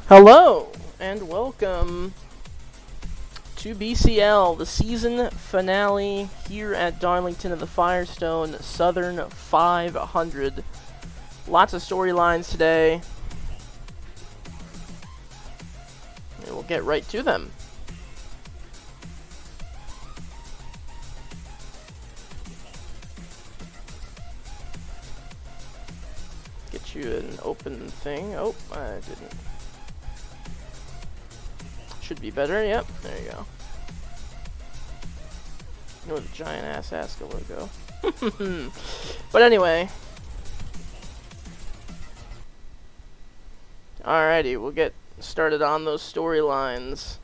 Hello, and welcome to BCL, the season finale here at Darlington of the Firestone Southern 500. Lots of storylines today, and we'll get right to them. Get you an open thing. Oh, I didn't. Should be better, yep, there you go. Ignore the giant ass Aska logo. But anyway. Alrighty, we'll get started on those storylines.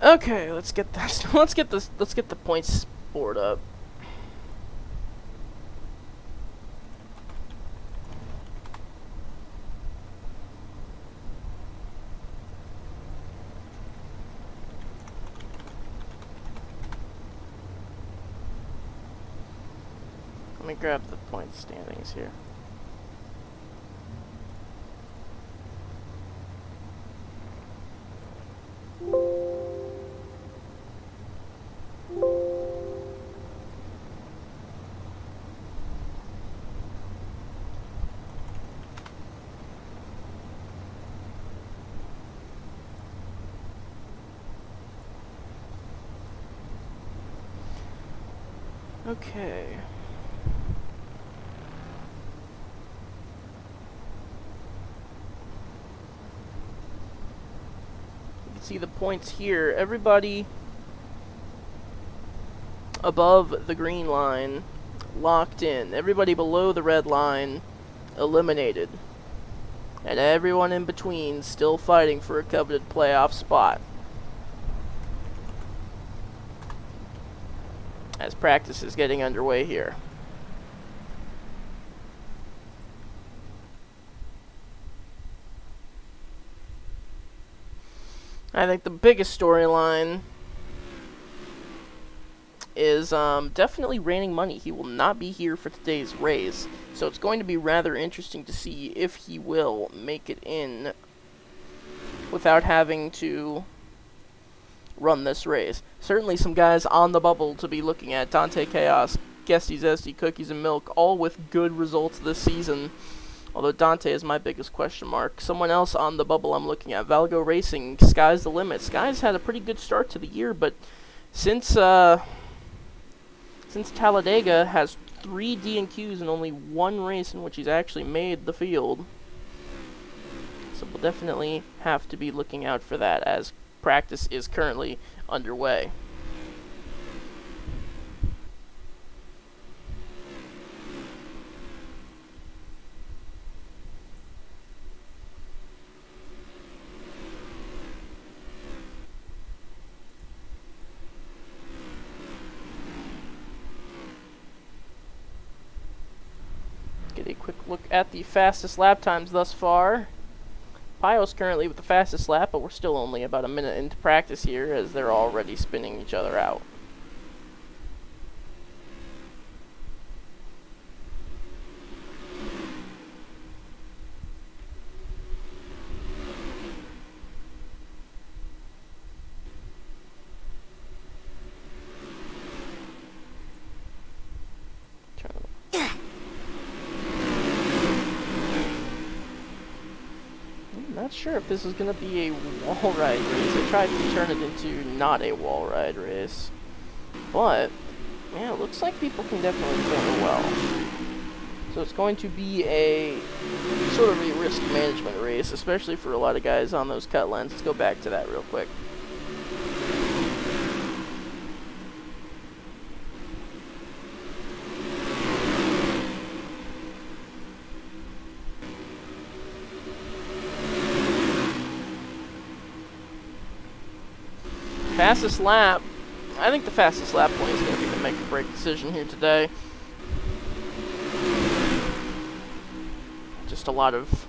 Okay, let's get this. Let's get the points board up. Let me grab the point standings here. Okay. You can see the points here. Everybody above the green line locked in. Everybody below the red line eliminated. And everyone in between still fighting for a coveted playoff spot. As practice is getting underway here. I think the biggest storyline is definitely Raining Money. He will not be here for today's race, so it's going to be rather interesting to see if he will make it in without having to run this race. Certainly some guys on the bubble to be looking at. Dante Chaos, Guesty Zesty, Cookies and Milk, all with good results this season. Although Dante is my biggest question mark. Someone else on the bubble I'm looking at, Valgo Racing, Sky's the Limit. Sky's had a pretty good start to the year, but since Talladega has 3 D&Qs and only 1 race in which he's actually made the field. So we'll definitely have to be looking out for that as practice is currently underway. Get a quick look at the fastest lap times thus far. Pio's currently with the fastest lap, but we're still only about a minute into practice here as they're already spinning each other out. Not sure if this is going to be a wall ride race. I tried to turn it into not a wall ride race. But, yeah, it looks like people can definitely turn well. So it's going to be a sort of a risk management race, especially for a lot of guys on those cut lines. Let's go back to that real quick. Fastest lap I think the fastest lap point is going to be the make-or-break decision here today. Just a lot of...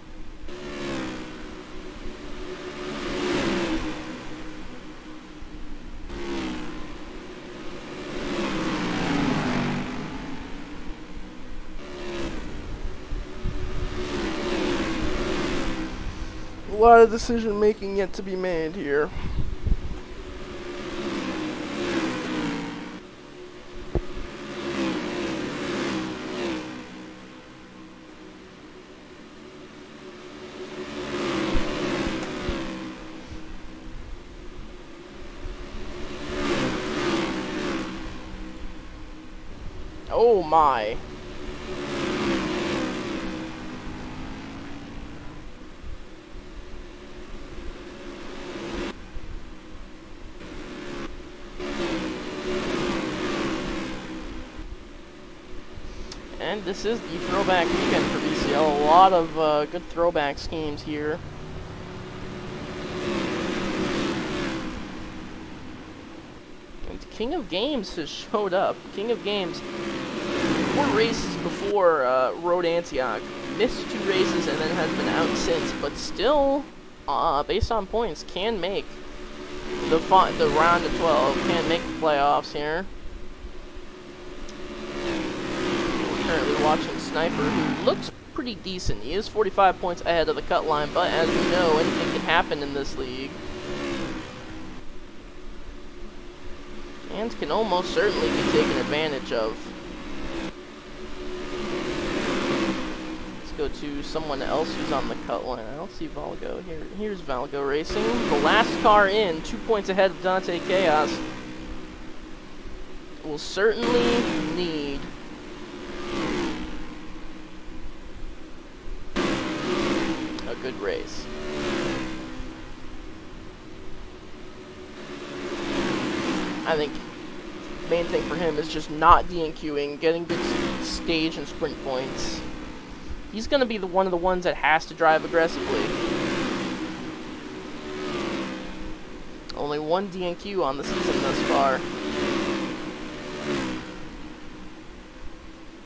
a lot of decision-making yet to be made here. Oh my. And this is the throwback weekend for BCL. A lot of good throwback schemes here. And King of Games has showed up. King of Games, 4 races before Road Antioch. Missed 2 races and then has been out since, but still, based on points, can make the round of 12, can make the playoffs here. Currently watching Sniper, who looks pretty decent. He is 45 points ahead of the cut line, but as we know, anything can happen in this league. And can almost certainly be taken advantage of. Let's go to someone else who's on the cut line. I don't see Valgo here. Here's Valgo Racing. The last car in, 2 points ahead of Dante Chaos. Will certainly need a good race. I think the main thing for him is just not DNQing, getting good stage and sprint points. He's going to be one of the ones that has to drive aggressively. Only 1 DNQ on the season thus far.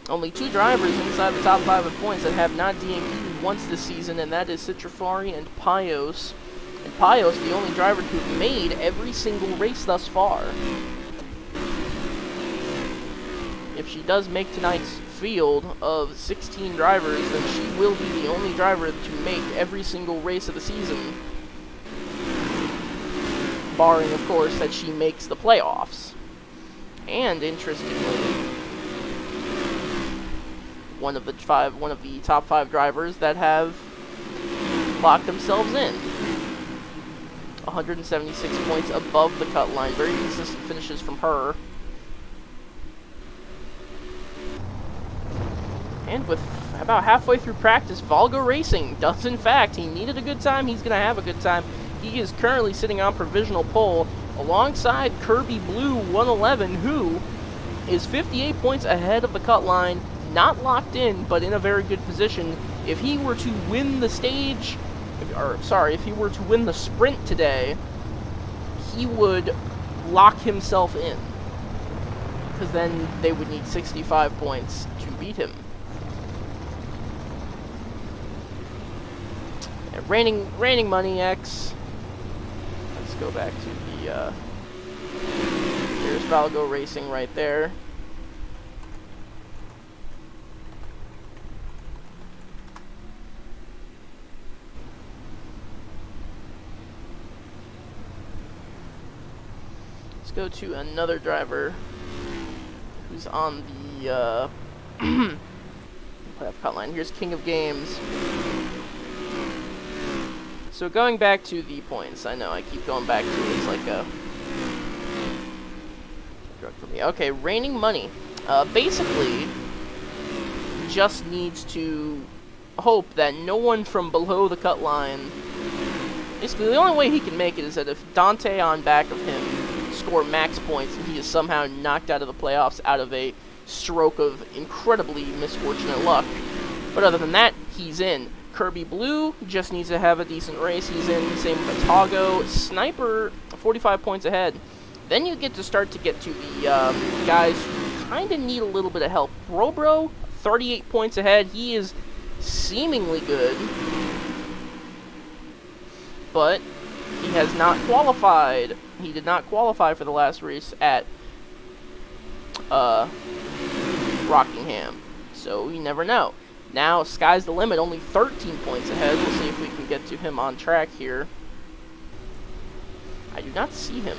Only 2 drivers inside the top 5 in points that have not DNQ'd once this season, and that is Citrafari and Pios. And Pios, the only driver to have made every single race thus far. If she does make tonight's field of 16 drivers, then she will be the only driver to make every single race of the season. Barring, of course, that she makes the playoffs. And, interestingly, one of the top 5 drivers that have locked themselves in. 176 points above the cut line. Very consistent finishes from her. And with about halfway through practice, Valgo Racing does, in fact, he needed a good time, he's going to have a good time. He is currently sitting on provisional pole alongside Kirby Blue 111, who is 58 points ahead of the cut line, not locked in, but in a very good position. If he were to win the stage, if he were to win the sprint today, he would lock himself in, because then they would need 65 points to beat him. Raining Money X. Let's go back to the, there's Valgo Racing right there. Let's go to another driver who's on the, playoff cut line. Here's King of Games. So going back to the points, I know I keep going back to it. It's like a drug for me. Okay, Raining Money. Basically, just needs to hope that no one from below the cut line... Basically, the only way he can make it is that if Dante on back of him score max points and he is somehow knocked out of the playoffs out of a stroke of incredibly misfortunate luck. But other than that, he's in. Kirby Blue just needs to have a decent race. He's in. Same with Atago. Sniper, 45 points ahead. Then you get to the guys who kind of need a little bit of help. Bro, 38 points ahead. He is seemingly good, but he has not qualified. He did not qualify for the last race at Rockingham, so you never know. Now, sky's the limit, only 13 points ahead. We'll see if we can get to him on track here. I do not see him.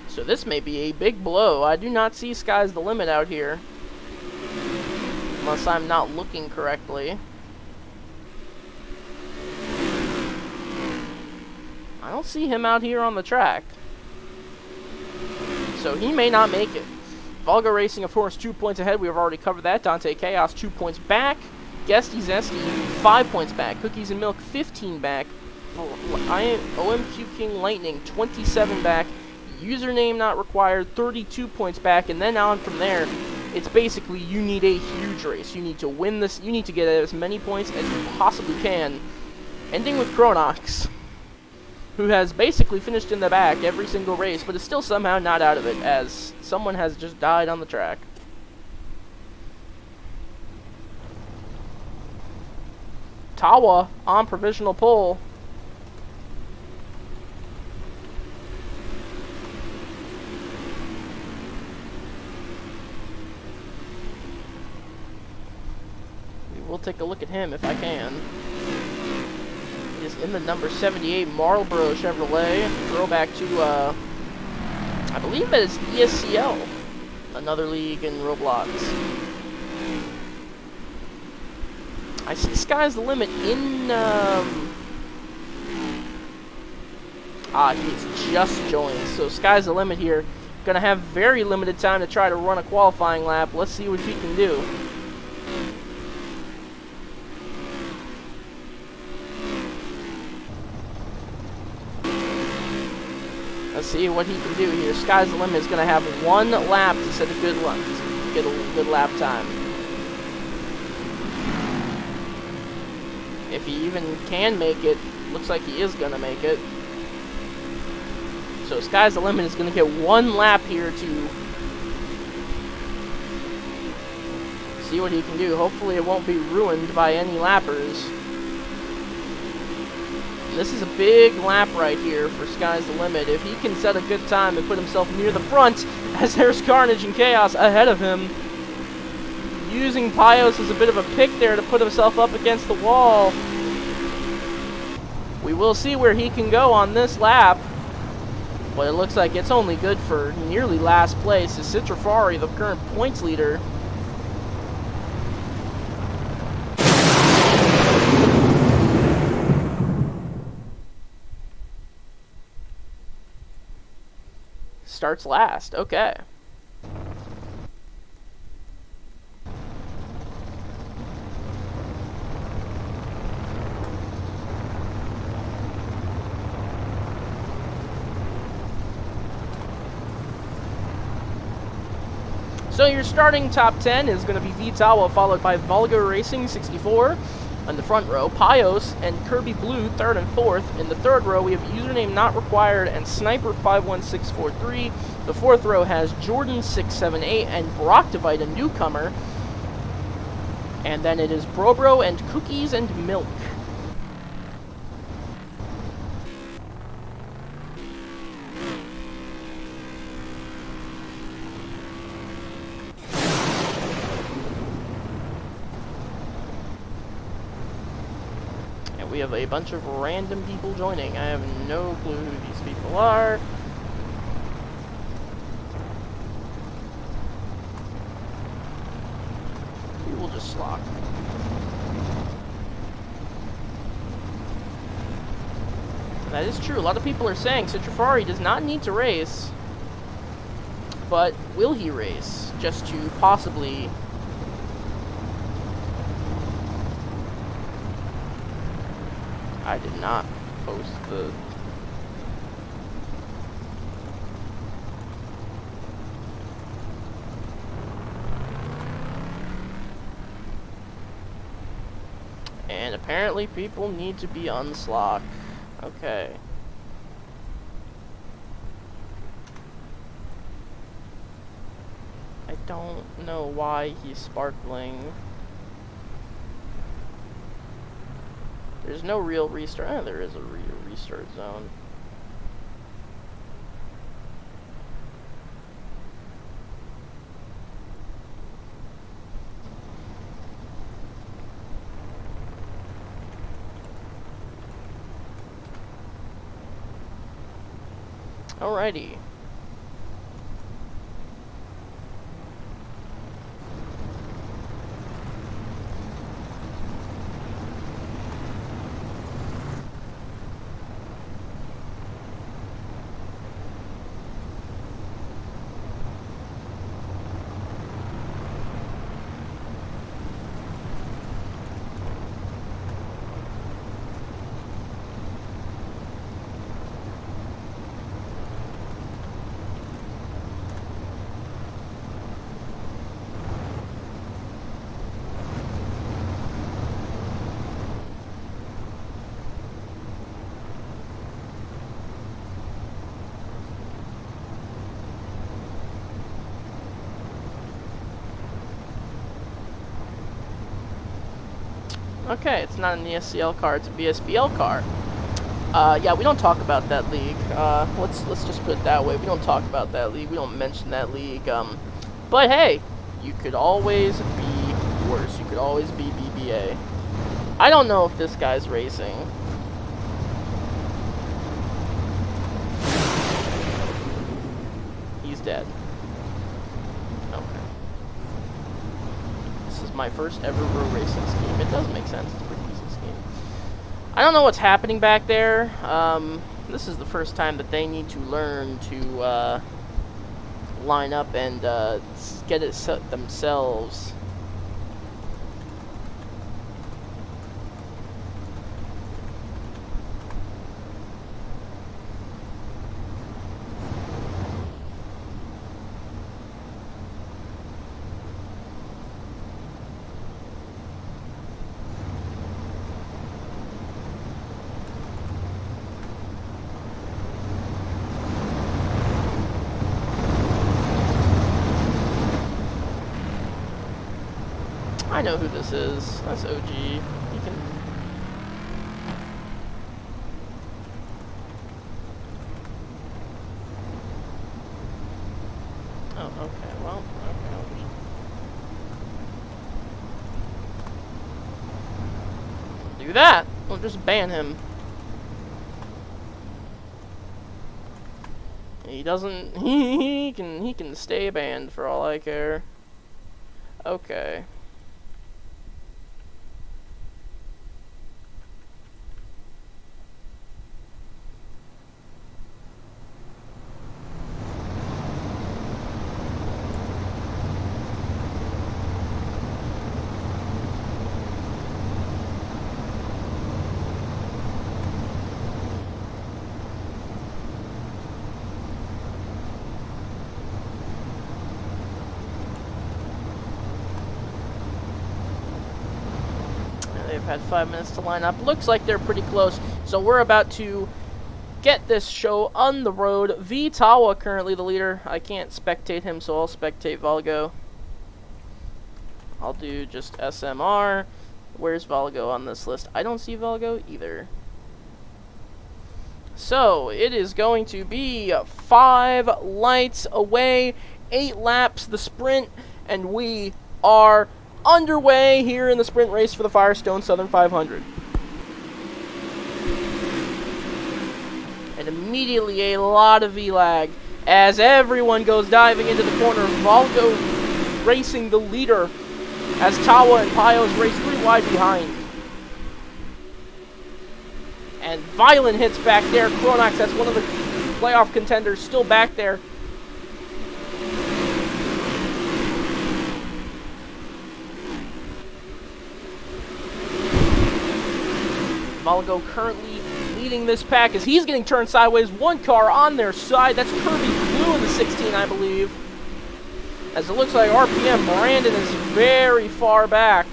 So this may be a big blow. I do not see sky's the limit out here, unless I'm not looking correctly. I don't see him out here on the track, so he may not make it. Volga Racing, of course, 2 points ahead. We have already covered that. Dante Chaos, 2 points back. Guesty Zesty, 5 points back. Cookies and Milk, 15 back. OMQ King Lightning, 27 back. Username not required, 32 points back. And then on from there, it's basically you need a huge race. You need to win this. You need to get as many points as you possibly can. Ending with Chronox, who has basically finished in the back every single race, but is still somehow not out of it, as someone has just died on the track. Tawa on provisional pole. We will take a look at him if I can. Is in the number 78 Marlboro Chevrolet. Throwback to, I believe that is ESCL, another league in Roblox. I see sky's the limit in, he's just joined, so sky's the limit here. Gonna have very limited time to try to run a qualifying lap. Let's see what he can do. Let's see what he can do here. Sky's the limit is going to have 1 lap to set a good lap, to get a good lap time. If he even can make it, looks like he is going to make it. So sky's the limit is going to get 1 lap here to see what he can do. Hopefully it won't be ruined by any lappers. This is a big lap right here for sky's the limit. If he can set a good time and put himself near the front, as there's Carnage and Chaos ahead of him, using Pios as a bit of a pick there to put himself up against the wall. We will see where he can go on this lap, but it looks like it's only good for nearly last place. Is Citrafari, the current points leader. Starts last. Okay. So your starting top 10 is going to be Vitawa, followed by Volga Racing 64 on the front row, Pios and Kirby Blue 3rd and 4th. In the 3rd row, we have Username Not Required and Sniper 51643. The 4th row has Jordan 678 and Brockdivite, a newcomer. And then it is Brobro and Cookies and Milk. We have a bunch of random people joining. I have no clue who these people are. We will just slot. That is true. A lot of people are saying Citrafari does not need to race. But will he race? Just to possibly... I did not post the... apparently people need to be unslock. Okay. I don't know why he's sparkling. There's no real restart. Oh, there is a real restart zone. Alrighty. Okay, it's not an ESCL car, it's a BSBL car. Yeah, we don't talk about that league. Let's just put it that way. We don't talk about that league. We don't mention that league. But hey, you could always be worse. You could always be BBA. I don't know if this guy's racing. He's dead. Okay. This is my first ever road racing scheme. It does make sense. It's a pretty decent scheme. I don't know what's happening back there. This is the first time that they need to learn to line up and get it set themselves. I know who this is. That's OG. He can... Oh, okay. Well, okay. I'll just... do that. We'll just ban him. He doesn't... he can stay banned for all I care. Okay. They've had 5 minutes to line up. Looks like they're pretty close. So we're about to get this show on the road. V Tawa currently the leader. I can't spectate him, so I'll spectate Volgo. I'll do just SMR. Where's Volgo on this list? I don't see Volgo either. So it is going to be 5 lights away, 8 laps the sprint, and we are underway here in the sprint race for the Firestone Southern 500. And immediately a lot of V-lag as everyone goes diving into the corner. Volgo racing the leader as Tawa and Pios race pretty wide behind. And violent hits back there. Cronax, that's one of the playoff contenders, still back there. Volgo currently leading this pack as he's getting turned sideways. One car on their side. That's Kirby Blue in the 16, I believe. As it looks like RPM Brandon is very far back.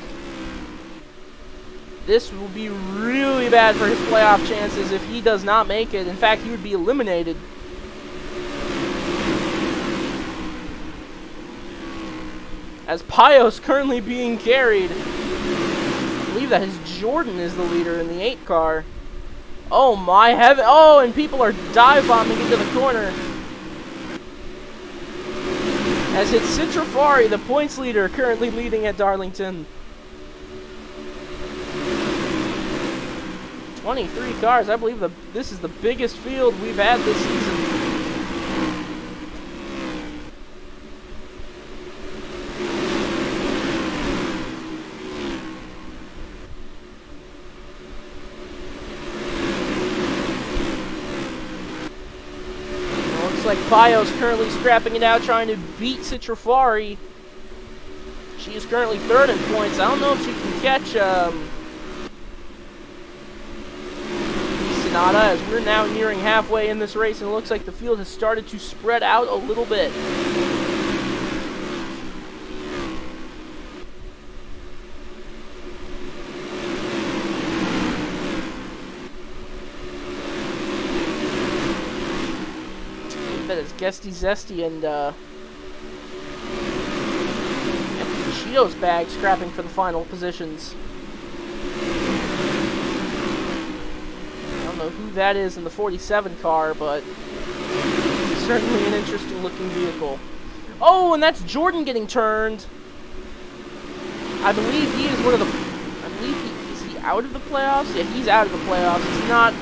This will be really bad for his playoff chances if he does not make it. In fact, he would be eliminated. As Pios currently being carried. I believe that his Jordan is the leader in the 8 car. Oh my heaven. Oh, and people are dive bombing into the corner. As it's Citrafari, the points leader, currently leading at Darlington. 23 cars. I believe this is the biggest field we've had this season. Looks like Pios currently scrapping it out, trying to beat Citrafari. She is currently 3rd in points. I don't know if she can catch Sonata, as we're now nearing halfway in this race, and it looks like the field has started to spread out a little bit. That is Guesty Zesty and Cheetos Bag scrapping for the final positions. I don't know who that is in the 47 car, but certainly an interesting looking vehicle. Oh, and that's Jordan getting turned. I believe he is one of the... is he out of the playoffs? Yeah, he's out of the playoffs. It's not...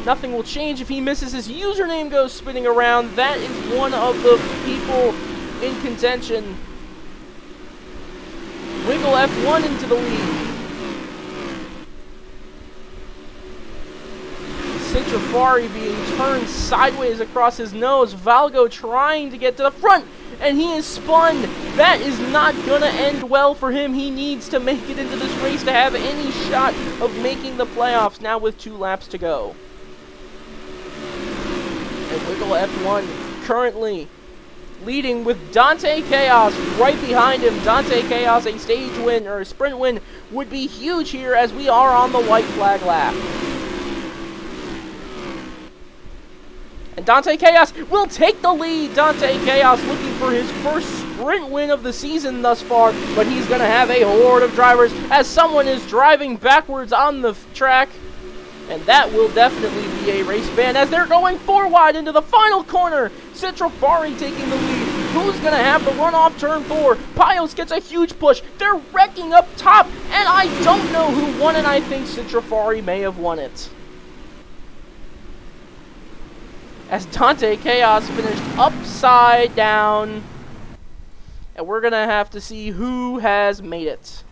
Nothing will change if he misses. His username goes spinning around. That is one of the people in contention. Wiggle F1 into the lead. Citrafari being turned sideways across his nose. Valgo trying to get to the front, and he is spun. That is not going to end well for him. He needs to make it into this race to have any shot of making the playoffs now with 2 laps to go. And Wiggle F1 currently leading with Dante Chaos right behind him. Dante Chaos, a stage win or a sprint win would be huge here as we are on the white flag lap. And Dante Chaos will take the lead. Dante Chaos looking for his first sprint win of the season thus far, but he's going to have a horde of drivers as someone is driving backwards on the track. And that will definitely be a race ban as they're going 4 wide into the final corner. Citrafari taking the lead. Who's going to have the run off turn 4? Pios gets a huge push. They're wrecking up top, and I don't know who won, and I think Citrafari may have won it. As Dante Chaos finished upside down. And we're going to have to see who has made it.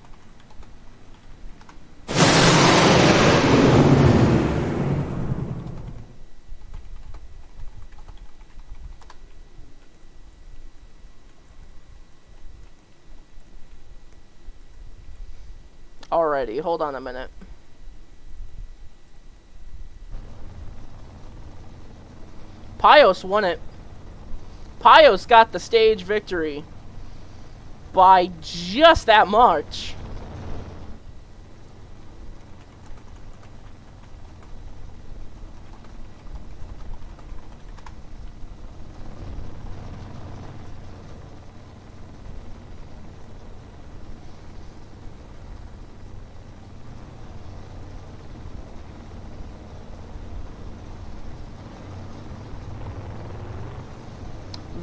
Alrighty, hold on a minute. Pios won it. Pios got the stage victory by just that much.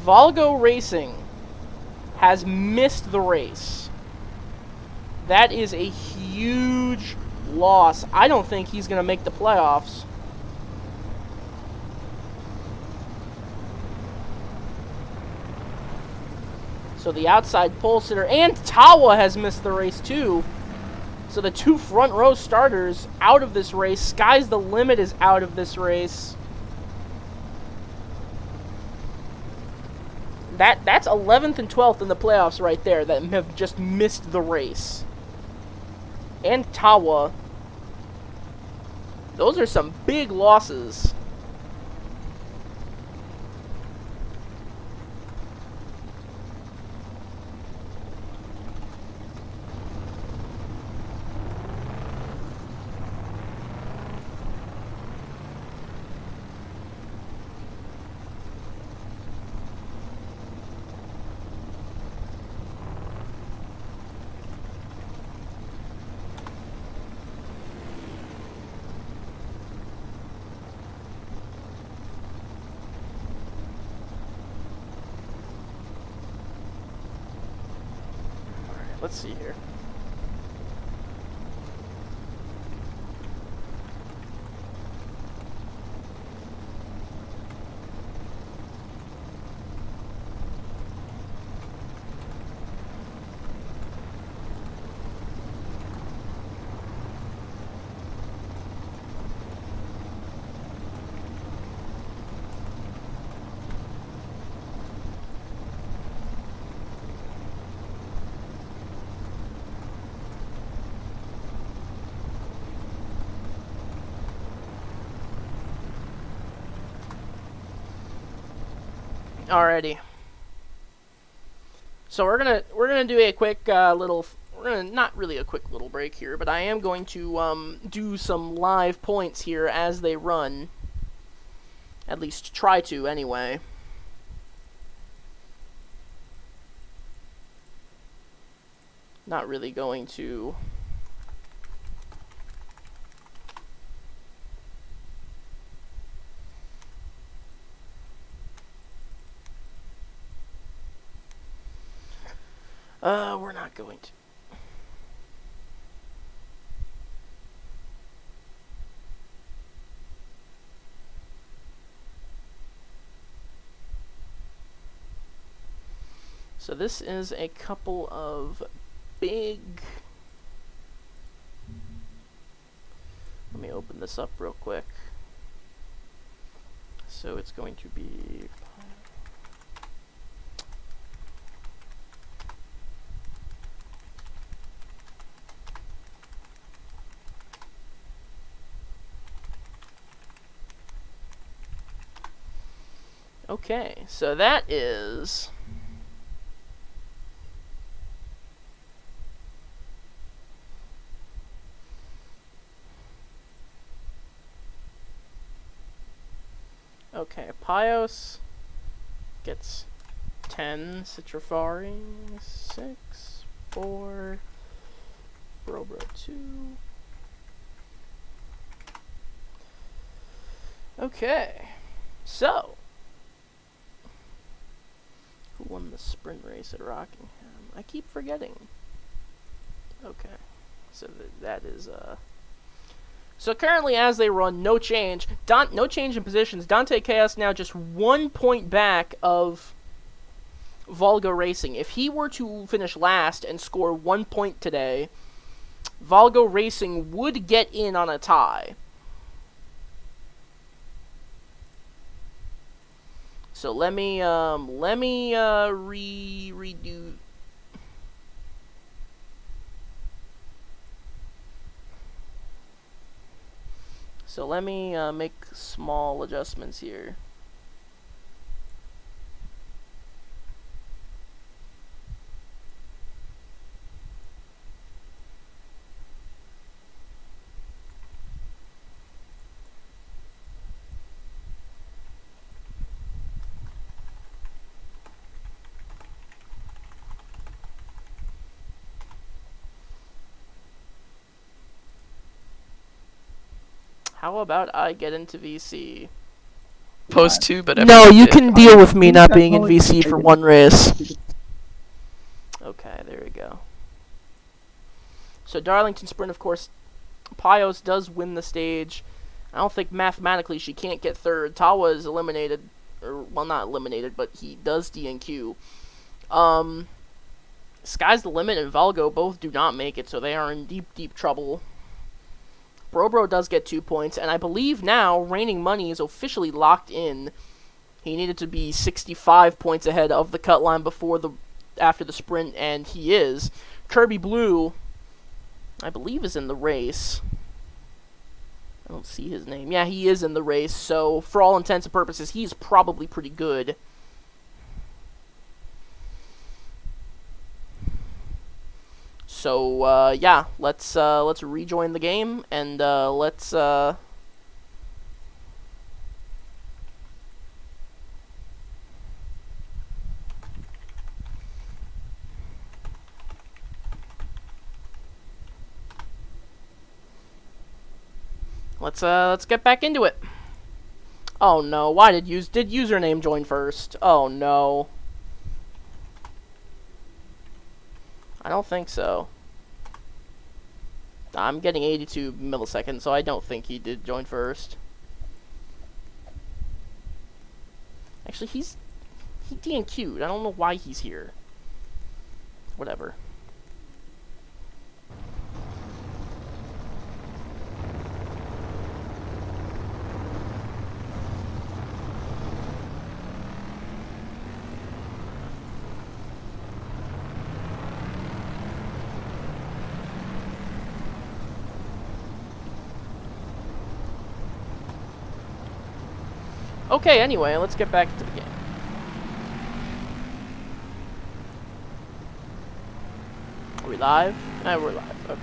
Valgo Racing has missed the race. That is a huge loss. I don't think he's going to make the playoffs. So the outside pole sitter and Tawa has missed the race too. So the 2 front row starters out of this race. Sky's the Limit is out of this race. That's 11th and 12th in the playoffs right there that have just missed the race. And Tawa. Those are some big losses. let's see here. Alrighty. So we're gonna do a quick little. We're gonna not really a quick little break here, but I am going to do some live points here as they run. At least try to, anyway. Not really going to. We're not going to. So this is a couple of big... Let me open this up real quick. So it's going to be... Okay, so that is... Okay, Pios gets 10, Citrifari 6, 4, Brobro 2. Okay, so who won the sprint race at Rockingham? I keep forgetting. Okay, so that is So currently, as they run, no change. No change in positions. Dante Chaos now just 1 point back of Volgo Racing. If he were to finish last and score 1 point today, Volgo Racing would get in on a tie. So let me redo. So let me make small adjustments here. How about I get into VC? Supposed to, but no, you can deal with me not being in VC for one race. Okay, there we go. So Darlington Sprint, of course, Pios does win the stage. I don't think mathematically she can't get third. Tawa is eliminated, or well, not eliminated, but he does DNQ. Sky's the Limit and Valgo both do not make it, so they are in deep, deep trouble. Brobro does get 2 points, and I believe now Raining Money is officially locked in. He needed to be 65 points ahead of the cut line after the sprint, and he is. Kirby Blue, I believe, is in the race. I don't see his name. Yeah, he is in the race, so for all intents and purposes, he's probably pretty good. So, yeah, let's rejoin the game, and, let's get back into it. Oh no, why did username join first? Oh no. I don't think so. I'm getting 82 milliseconds, so I don't think he did join first. Actually, he DNQ'd. I don't know why he's here. Whatever. Okay, anyway, let's get back to the game. Are we live? We're live, okay.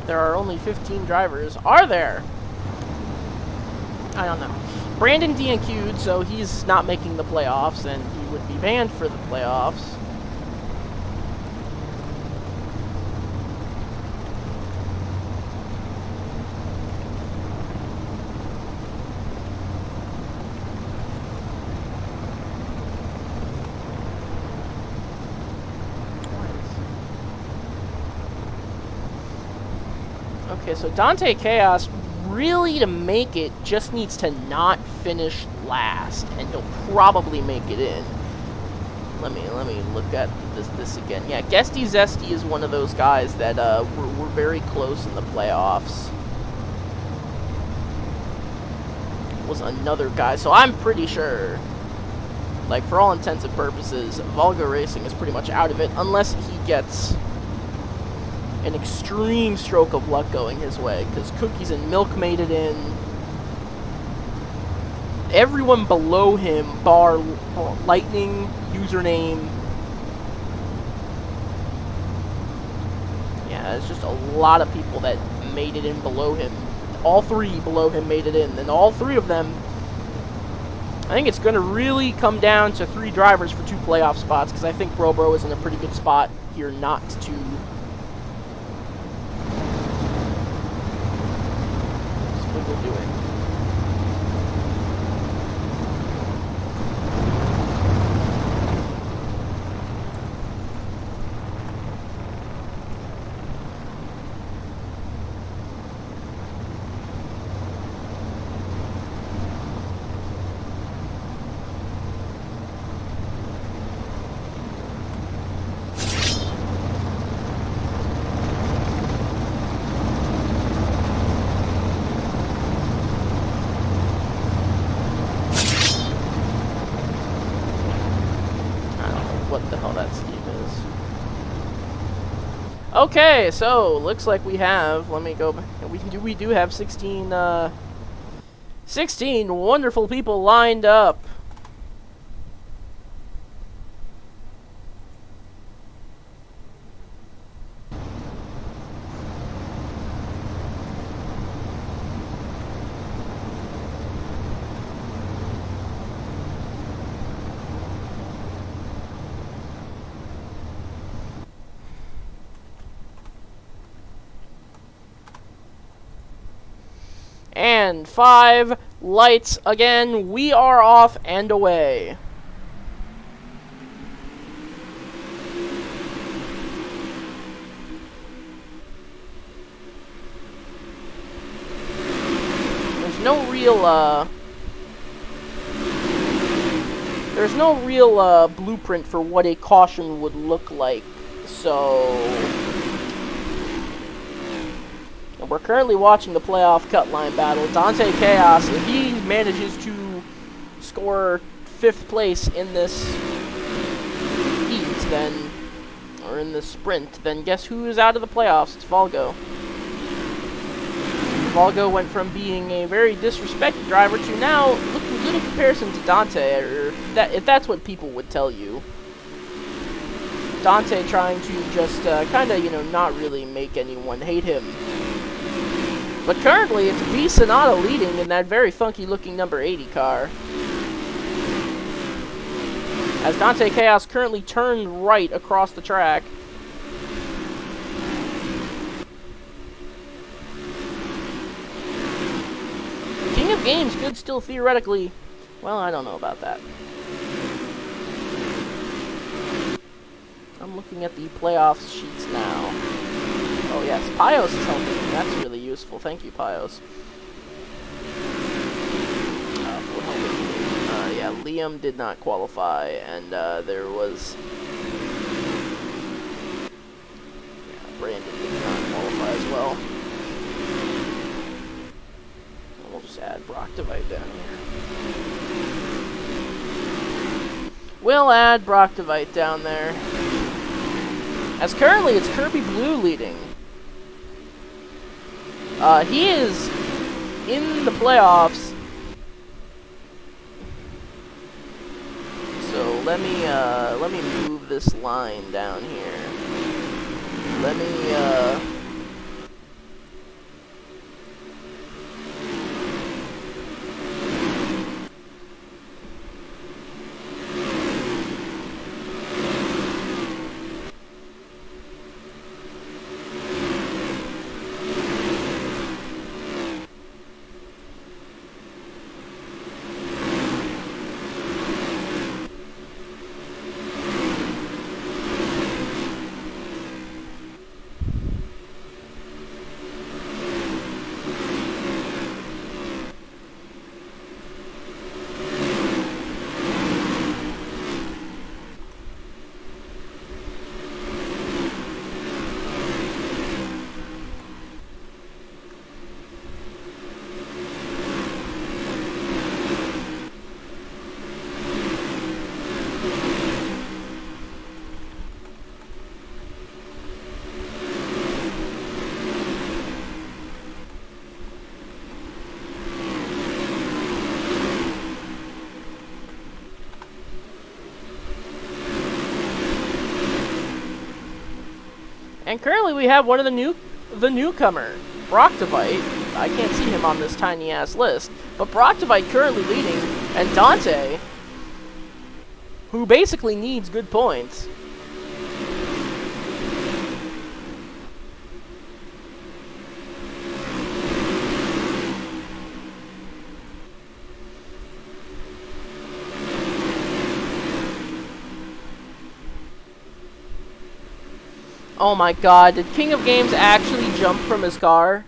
There are only 15 drivers. Are there? I don't know. Brandon DNQ'd, so he's not making the playoffs, and he would be banned for the playoffs. Okay, so Dante Chaos, really to make it, just needs to not finish last, and he'll probably make it in. Let me look at this again. Yeah, Guesty Zesty is one of those guys that were very close in the playoffs. Was another guy, so I'm pretty sure, like, for all intents and purposes, Volga Racing is pretty much out of it, unless he gets an extreme stroke of luck going his way, because Cookies and Milk made it in. Everyone below him, bar Lightning, username. Yeah, it's just a lot of people that made it in below him. All three below him made it in, and all three of them, I think it's going to really come down to 3 drivers for 2 playoff spots, because I think Brobro is in a pretty good spot here not to do it. What the hell that scheme is. Okay, so looks like we have, let me go back. We do have 16 wonderful people lined up. And 5 lights again. We are off and away. There's no real blueprint for what a caution would look like. So we're currently watching the playoff cut line battle. Dante Chaos, if he manages to score 5th place in this heat, then, or in this sprint, then guess who is out of the playoffs? It's Volgo. Volgo went from being a very disrespected driver to now looking good in comparison to Dante, or if that's what people would tell you. Dante trying to just kind of, not really make anyone hate him. But currently, it's B. Sonata leading in that very funky-looking number 80 car. As Dante Chaos currently turned right across the track. King of Games could still theoretically... Well, I don't know about that. I'm looking at the playoffs sheets now. Oh yes, Pios is helping me. That's really useful. Thank you, Pios. For helping me. Yeah, Liam did not qualify, and there was... Yeah, Brandon did not qualify as well. And we'll just add Broctovite down here. We'll add Broctovite down there. As currently, it's Kirby Blue leading. He is in the playoffs. So let me move this line down here. Let me And currently we have one of the newcomer, Broctovite. I can't see him on this tiny ass list, but Broctovite currently leading, and Dante, who basically needs good points. Oh my god, did King of Games actually jump from his car?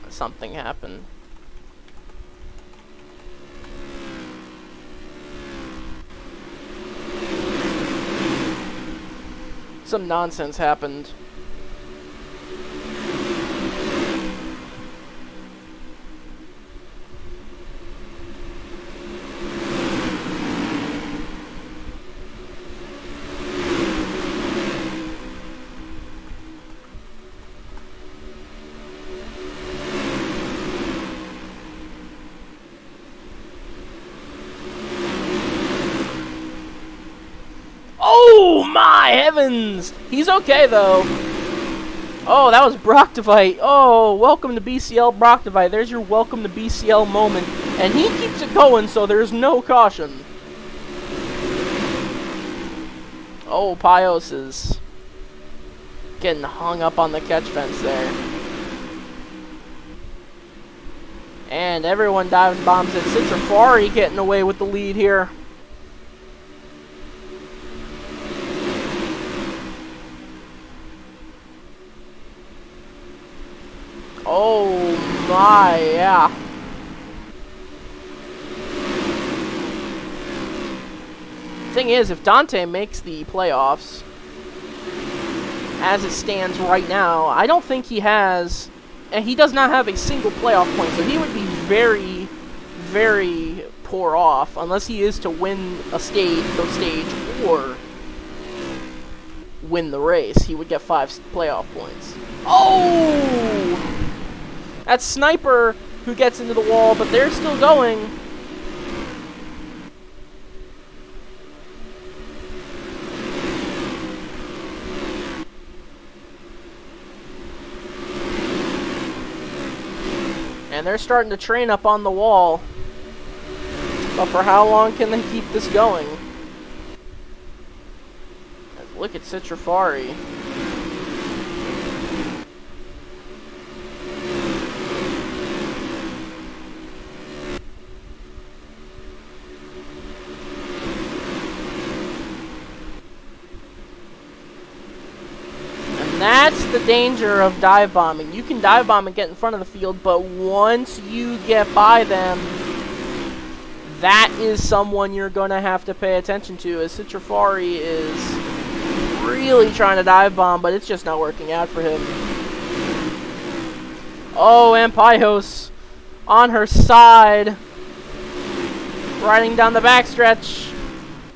Something happened. Some nonsense happened. Oh my heavens! He's okay though. Oh, that was Broctovite. Oh, welcome to BCL Broctovite. There's your welcome to BCL moment. And he keeps it going, so there's no caution. Oh, Pios is getting hung up on the catch fence there. And everyone dives bombs it. Citrafari getting away with the lead here. Oh my, yeah. Thing is, if Dante makes the playoffs, as it stands right now, I don't think he has, and he does not have a single playoff point, so he would be very, very poor off, unless he is to win a stage, or win the race. He would get 5 playoff points. Oh! That's Sniper who gets into the wall, but they're still going. And they're starting to train up on the wall. But for how long can they keep this going? Look at Citrafari. And that's the danger of dive bombing. You can dive bomb and get in front of the field, but once you get by them, that is someone you're going to have to pay attention to, as Citrafari is really trying to dive bomb, but it's just not working out for him. Oh, and Pyhos on her side, riding down the backstretch.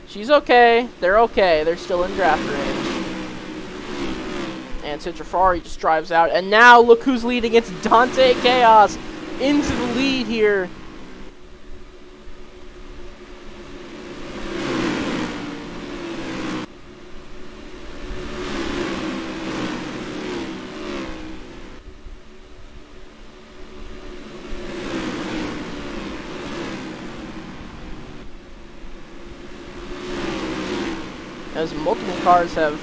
She's okay. They're okay. They're still in draft range. And Citrafari just drives out. And now look who's leading. It's Dante Chaos into the lead here. As multiple cars have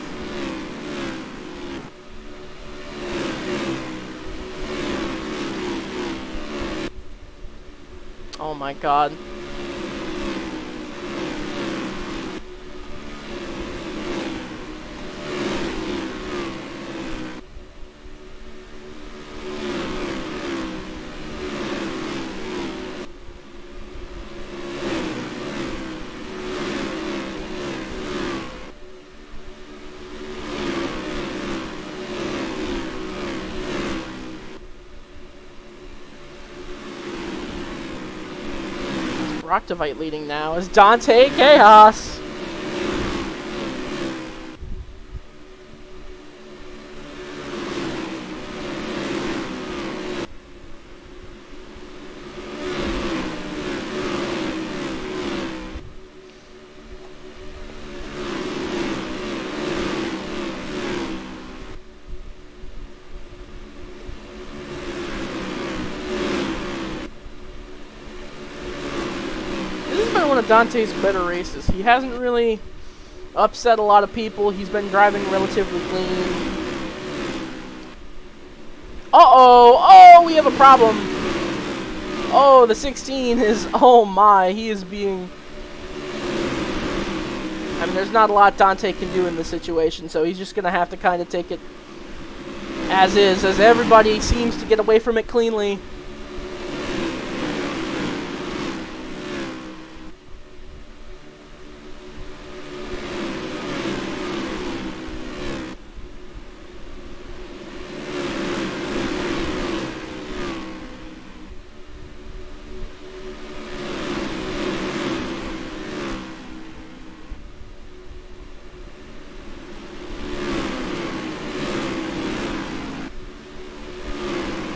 oh my god. Rocktavite leading now is Dante Chaos. One of Dante's better races. He hasn't really upset a lot of people. He's been driving relatively clean. Uh-oh! Oh, we have a problem! Oh, the 16 is... Oh my, he is being... I mean, there's not a lot Dante can do in this situation, so he's just gonna have to kind of take it as is, as everybody seems to get away from it cleanly.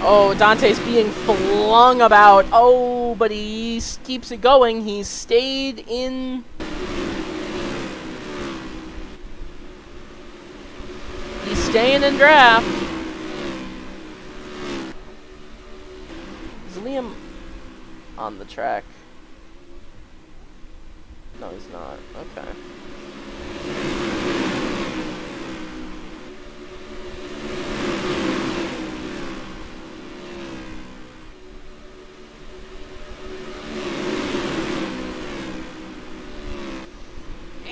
Oh, Dante's being flung about. Oh, but he keeps it going. He's stayed in... He's staying in draft. Is Liam on the track? No, he's not. Okay.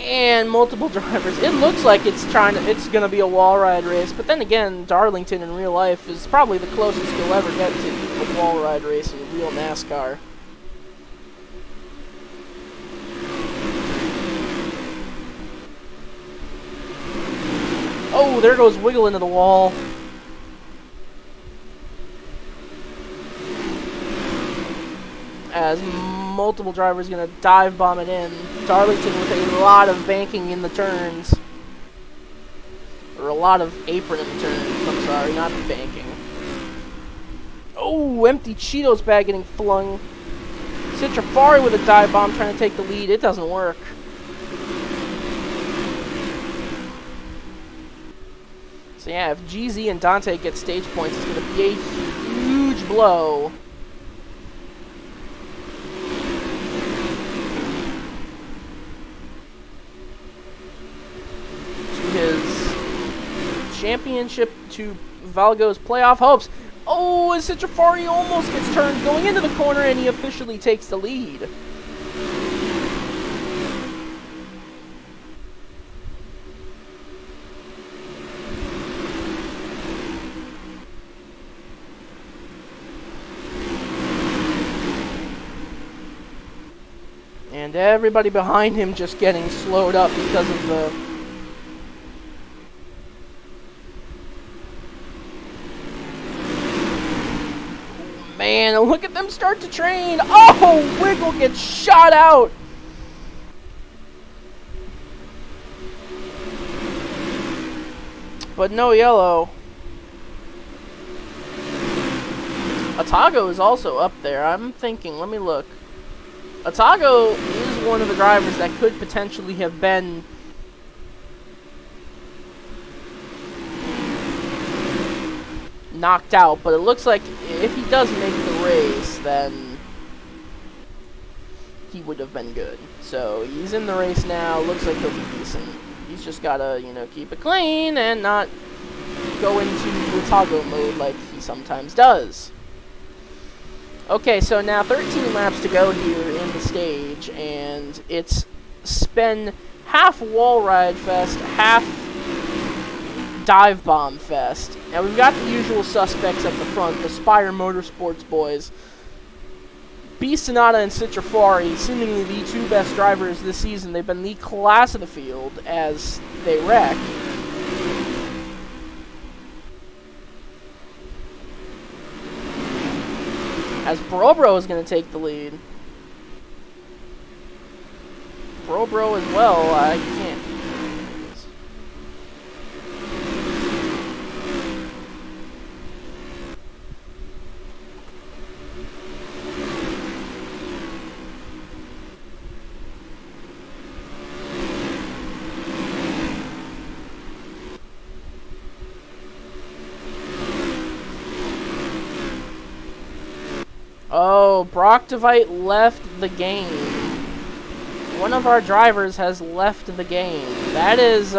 And multiple drivers. It looks like it's gonna be a wall ride race, but then again, Darlington in real life is probably the closest you'll ever get to a wall ride race in real NASCAR. Oh, there goes Wiggle into the wall. As multiple drivers gonna dive bomb it in. Darlington with a lot of banking in the turns. Or a lot of apron in the turns. I'm sorry, not banking. Oh, empty Cheetos bag getting flung. Citrafari with a dive bomb trying to take the lead. It doesn't work. So yeah, if GZ and Dante get stage points, it's going to be a huge blow. To his championship, to Valgo's playoff hopes. Oh, and Citrafari almost gets turned going into the corner, and he officially takes the lead. And everybody behind him just getting slowed up because of the... Man, look at them start to train. Oh, Wiggle gets shot out. But no yellow. Atago is also up there. I'm thinking, let me look. Atago is one of the drivers that could potentially have been knocked out, but it looks like if he does make the race, then he would have been good. So he's in the race now. Looks like he'll be decent. He's just gotta, you know, keep it clean and not go into Atago mode like he sometimes does. Okay, so now 13 laps to go here in the stage, and it's been half wall ride fest, half dive bomb fest. Now we've got the usual suspects at the front, the Spire Motorsports boys. B. Sonata and Citrafari, seemingly the two best drivers this season. They've been the class of the field as they wreck. As Brobro is going to take the lead. Brobro as well, I can't. Oh, Brockdevite left the game. One of our drivers has left the game. That is,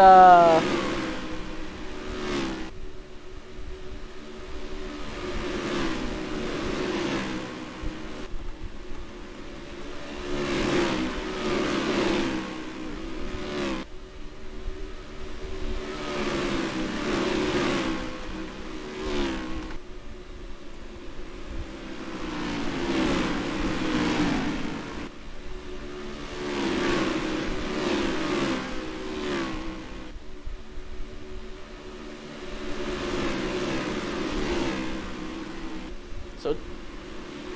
so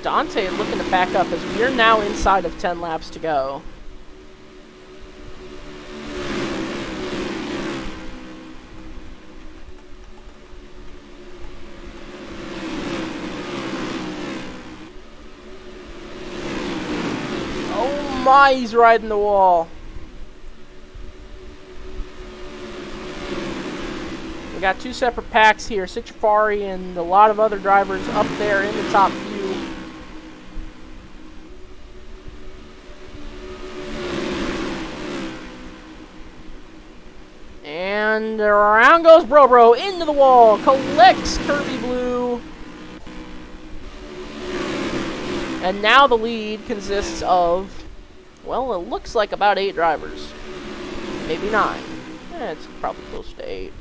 Dante looking to back up as we're now inside of 10 laps to go. Oh my, he's riding the wall. We got two separate packs here, Citrafari and a lot of other drivers up there in the top few. And around goes Brobro into the wall, collects Kirby Blue. And now the lead consists of, well, it looks like about 8 drivers. Maybe 9. It's probably close to 8.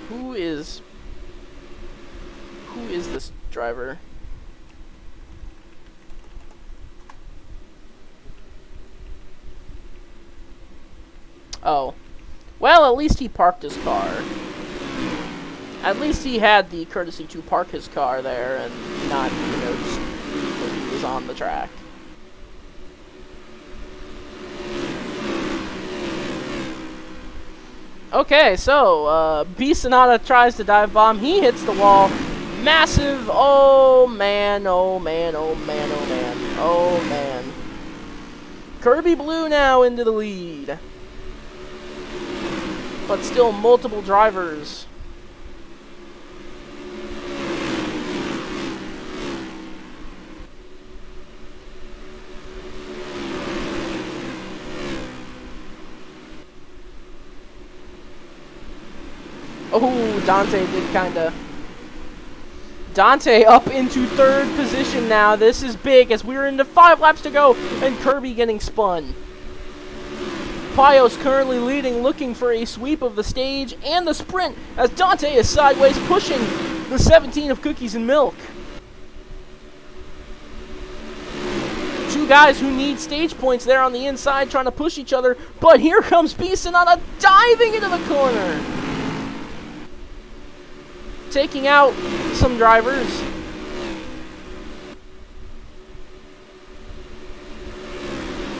Who is this driver? Oh. Well, at least he parked his car. At least he had the courtesy to park his car there and not, just when he was on the track. Okay, so, B. Sonata tries to dive bomb. He hits the wall. Massive. Oh, man. Oh, man. Oh, man. Oh, man. Oh, man. Kirby Blue now into the lead. But still multiple drivers. Oh, Dante did kinda. Dante up into third position now. This is big as we're into 5 laps to go and Kirby getting spun. Pios currently leading, looking for a sweep of the stage and the sprint as Dante is sideways pushing the 17 of Cookies and Milk. Two guys who need stage points there on the inside trying to push each other, but here comes B. Sonata diving into the corner. Taking out some drivers.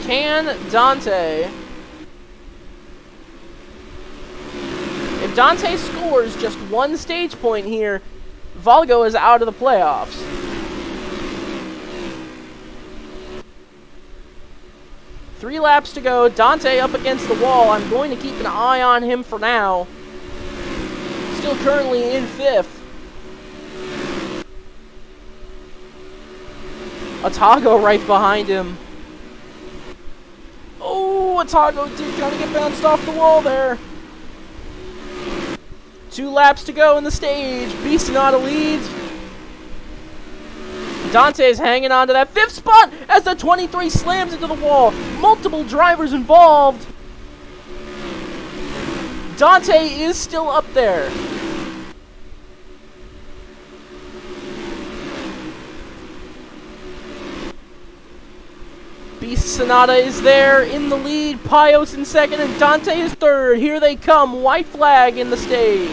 Can Dante... If Dante scores just 1 stage point here, Valgo is out of the playoffs. Three laps to go. Dante up against the wall. I'm going to keep an eye on him for now. Still currently in 5th. Atago right behind him. Oh, Atago did kind of get bounced off the wall there. 2 laps to go in the stage. B. Sonata leads. Dante's hanging on to that 5th spot as the 23 slams into the wall. Multiple drivers involved. Dante is still up there. Beast Sonata is there in the lead. Pios in 2nd and Dante is 3rd. Here they come. White flag in the stage.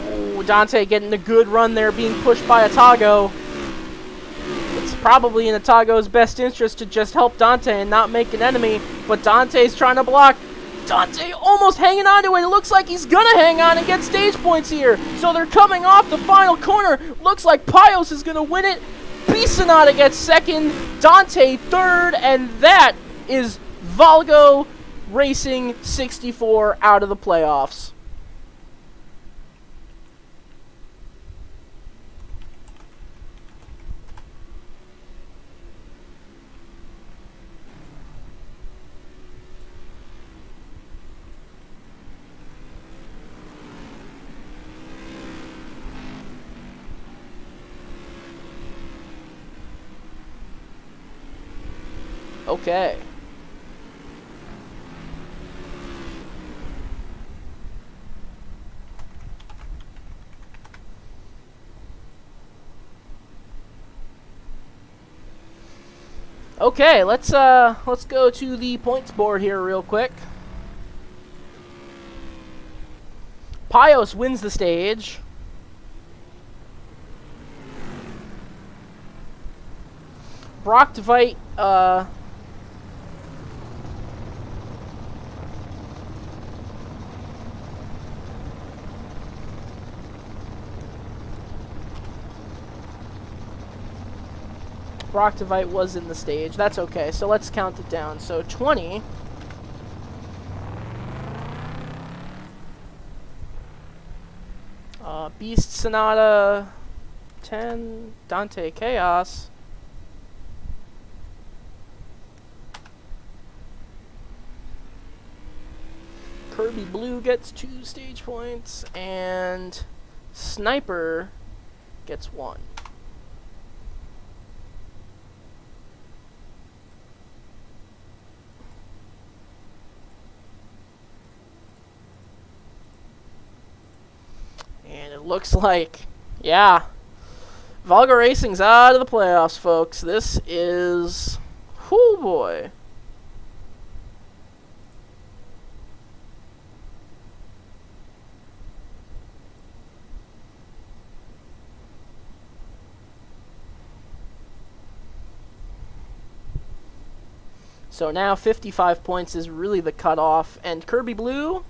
Oh, Dante getting a good run there, being pushed by Atago. It's probably in Atago's best interest to just help Dante and not make an enemy, but Dante's trying to block. Dante almost hanging on to it. It looks like he's gonna hang on and get stage points here. So they're coming off the final corner. Looks like Pios is gonna win it. B. Sonata gets 2nd, Dante 3rd, and that is Valgo Racing 64 out of the playoffs. Okay. Okay, let's go to the points board here real quick. Pios wins the stage. Brocktvite, Brocktvite was in the stage. That's okay, so let's count it down. So 20. Beast Sonata 10. Dante Chaos. Kirby Blue gets 2 stage points, and Sniper gets 1. And it looks like, yeah, Valga Racing's out of the playoffs, folks. This is, whoo boy. So now 55 points is really the cutoff. And Kirby Blue,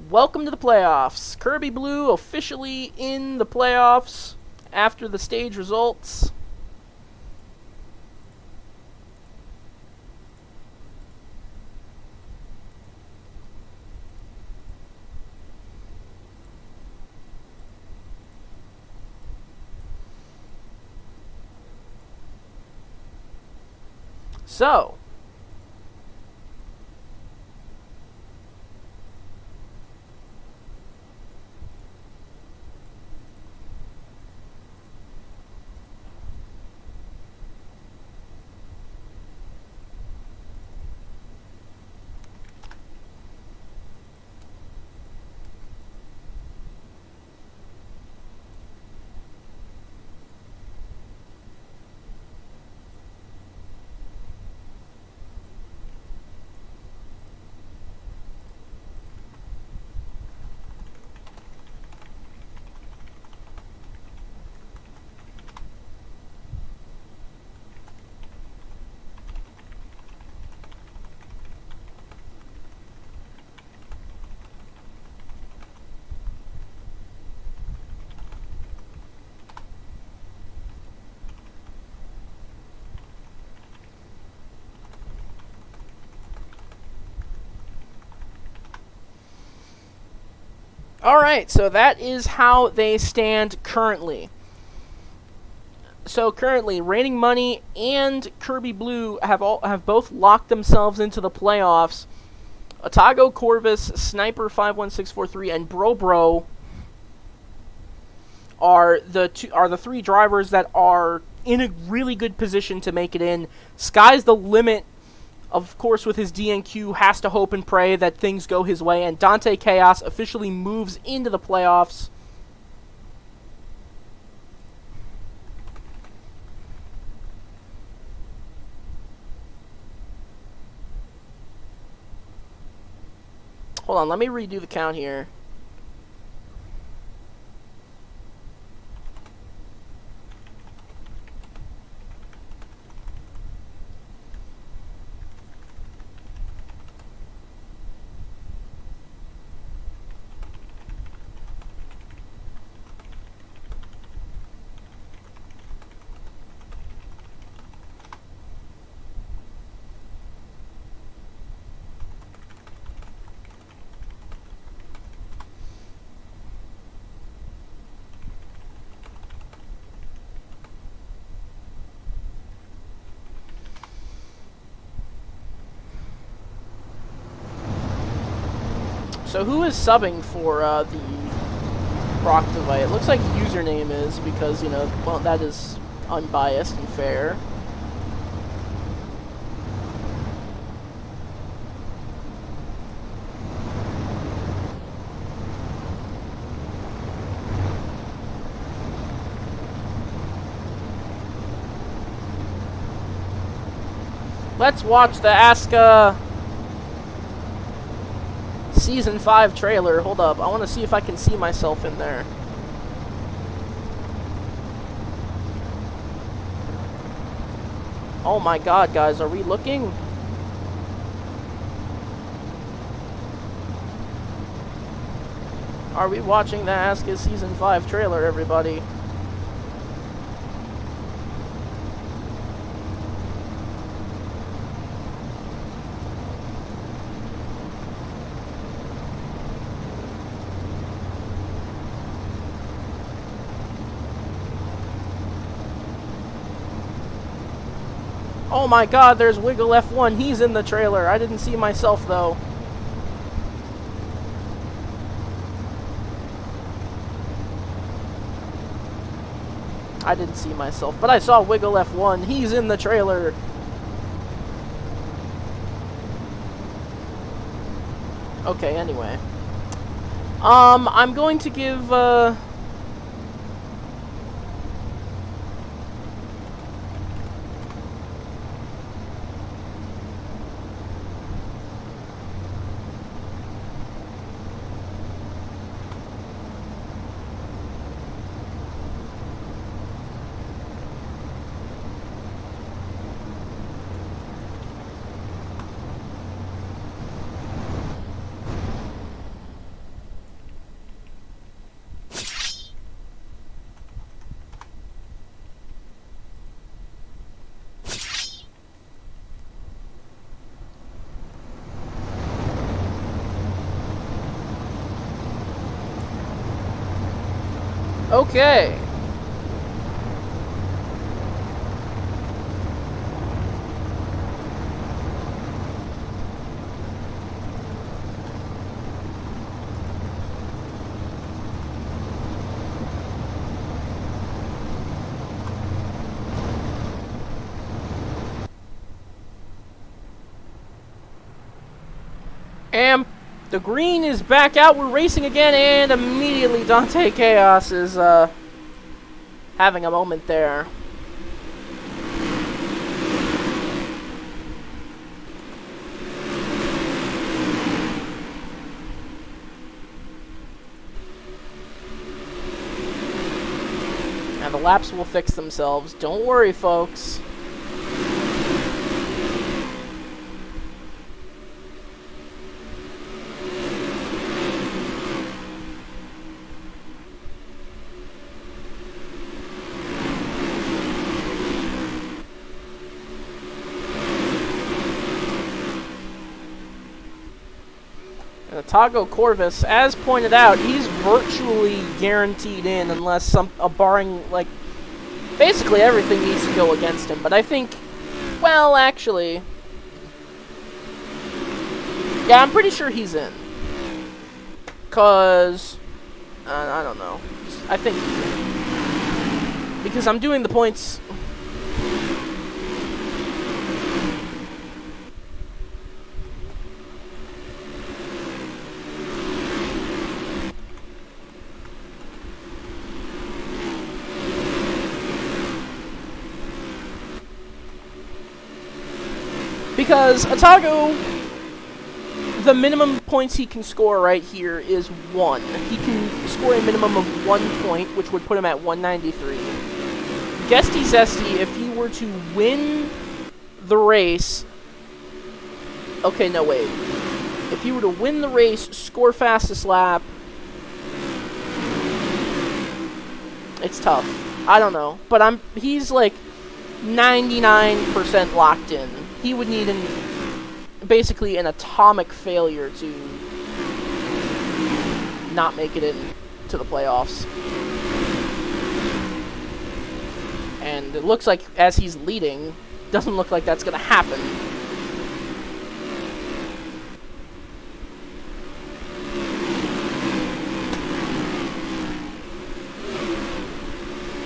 welcome to the playoffs. Kirby Blue officially in the playoffs after the stage results. So, alright, so that is how they stand currently. So currently, Raining Money and Kirby Blue have both locked themselves into the playoffs. Otago Corvus, Sniper 51643, and Bro are the three drivers that are in a really good position to make it in. Sky's the limit. Of course, with his DNQ, has to hope and pray that things go his way, and Dante Chaos officially moves into the playoffs. Hold on, let me redo the count here. So who is subbing for the Proctivite? It looks like username is, because, you know, well, that is unbiased and fair. Let's watch the Aska Season 5 trailer. Hold up, I want to see if I can see myself in there. Oh my god, guys, are we looking? Are we watching the Aska Season 5 trailer, everybody? Oh my god, there's Wiggle F1. He's in the trailer. I didn't see myself, though. I didn't see myself, but I saw Wiggle F1. He's in the trailer. Okay, anyway. I'm going to give, Okay. And the green is back out. We're racing again, and immediately Dante Chaos is having a moment there. And the laps will fix themselves. Don't worry, folks. Tago Corvus, as pointed out, he's virtually guaranteed in unless barring, like, basically everything needs to go against him. But I think, well, actually, yeah, I'm pretty sure he's in. Cause, I don't know. I think he's in. Because I'm doing the points. Because Atago, the minimum points he can score right here is 1. He can score a minimum of 1 point, which would put him at 193. Guesty Zesty, if he were to win the race... Okay, no, wait. If he were to win the race, score fastest lap... It's tough. I don't know. But he's like 99% locked in. He would need basically an atomic failure to not make it into the playoffs. And it looks like, as he's leading, doesn't look like that's going to happen.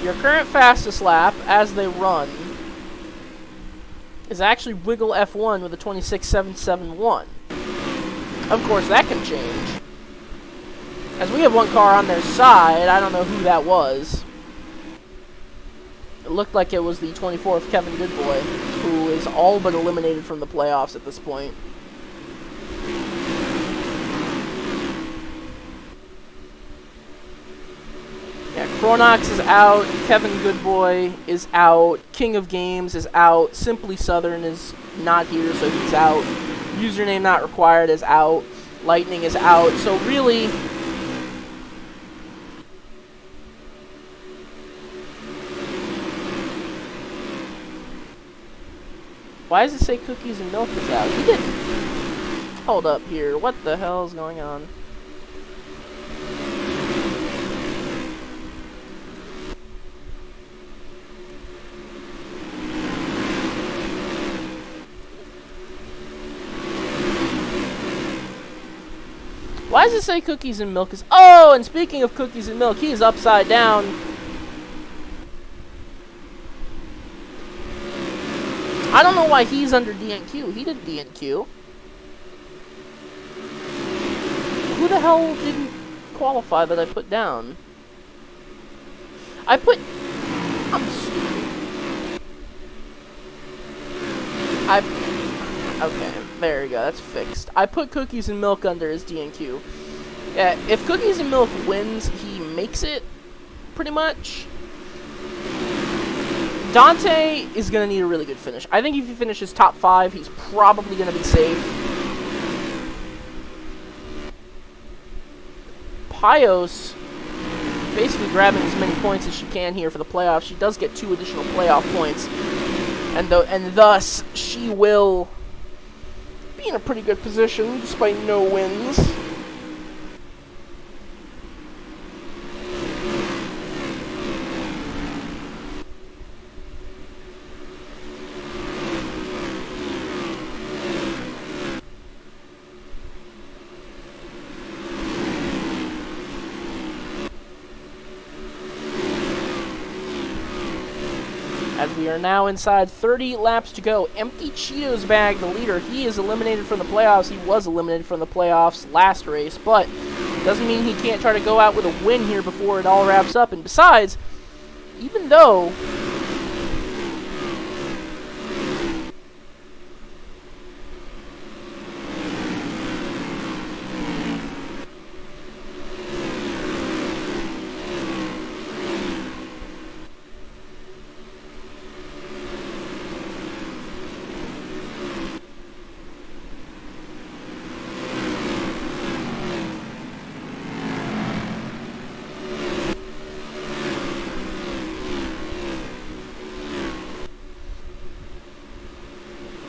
Your current fastest lap, as they run, is actually Wiggle F1 with a 26.771. Of course, that can change. As we have one car on their side, I don't know who that was. It looked like it was the 24th Kevin Goodboy, who is all but eliminated from the playoffs at this point. Yeah, Chronox is out, Kevin Goodboy is out, King of Games is out, Simply Southern is not here, so he's out, Username Not Required is out, Lightning is out, so really... Why does it say Cookies and Milk is out? He didn't. Hold up here, what the hell is going on? Why does it say Cookies and Milk is... Oh, and speaking of Cookies and Milk, he is upside down. I don't know why he's under DNQ. He did DNQ. Who the hell didn't qualify that I put down? I'm stupid. Okay, there you go. That's fixed. I put Cookies and Milk under his DNQ. Yeah, if Cookies and Milk wins, he makes it, pretty much. Dante is going to need a really good finish. I think if he finishes top 5, he's probably going to be safe. Pios basically grabbing as many points as she can here for the playoffs. She does get 2 additional playoff points. And thus, she will be in a pretty good position, despite no wins. We are now inside 30 laps to go. Empty Cheetos bag, the leader. He is eliminated from the playoffs. He was eliminated from the playoffs last race, but doesn't mean he can't try to go out with a win here before it all wraps up. And besides, even though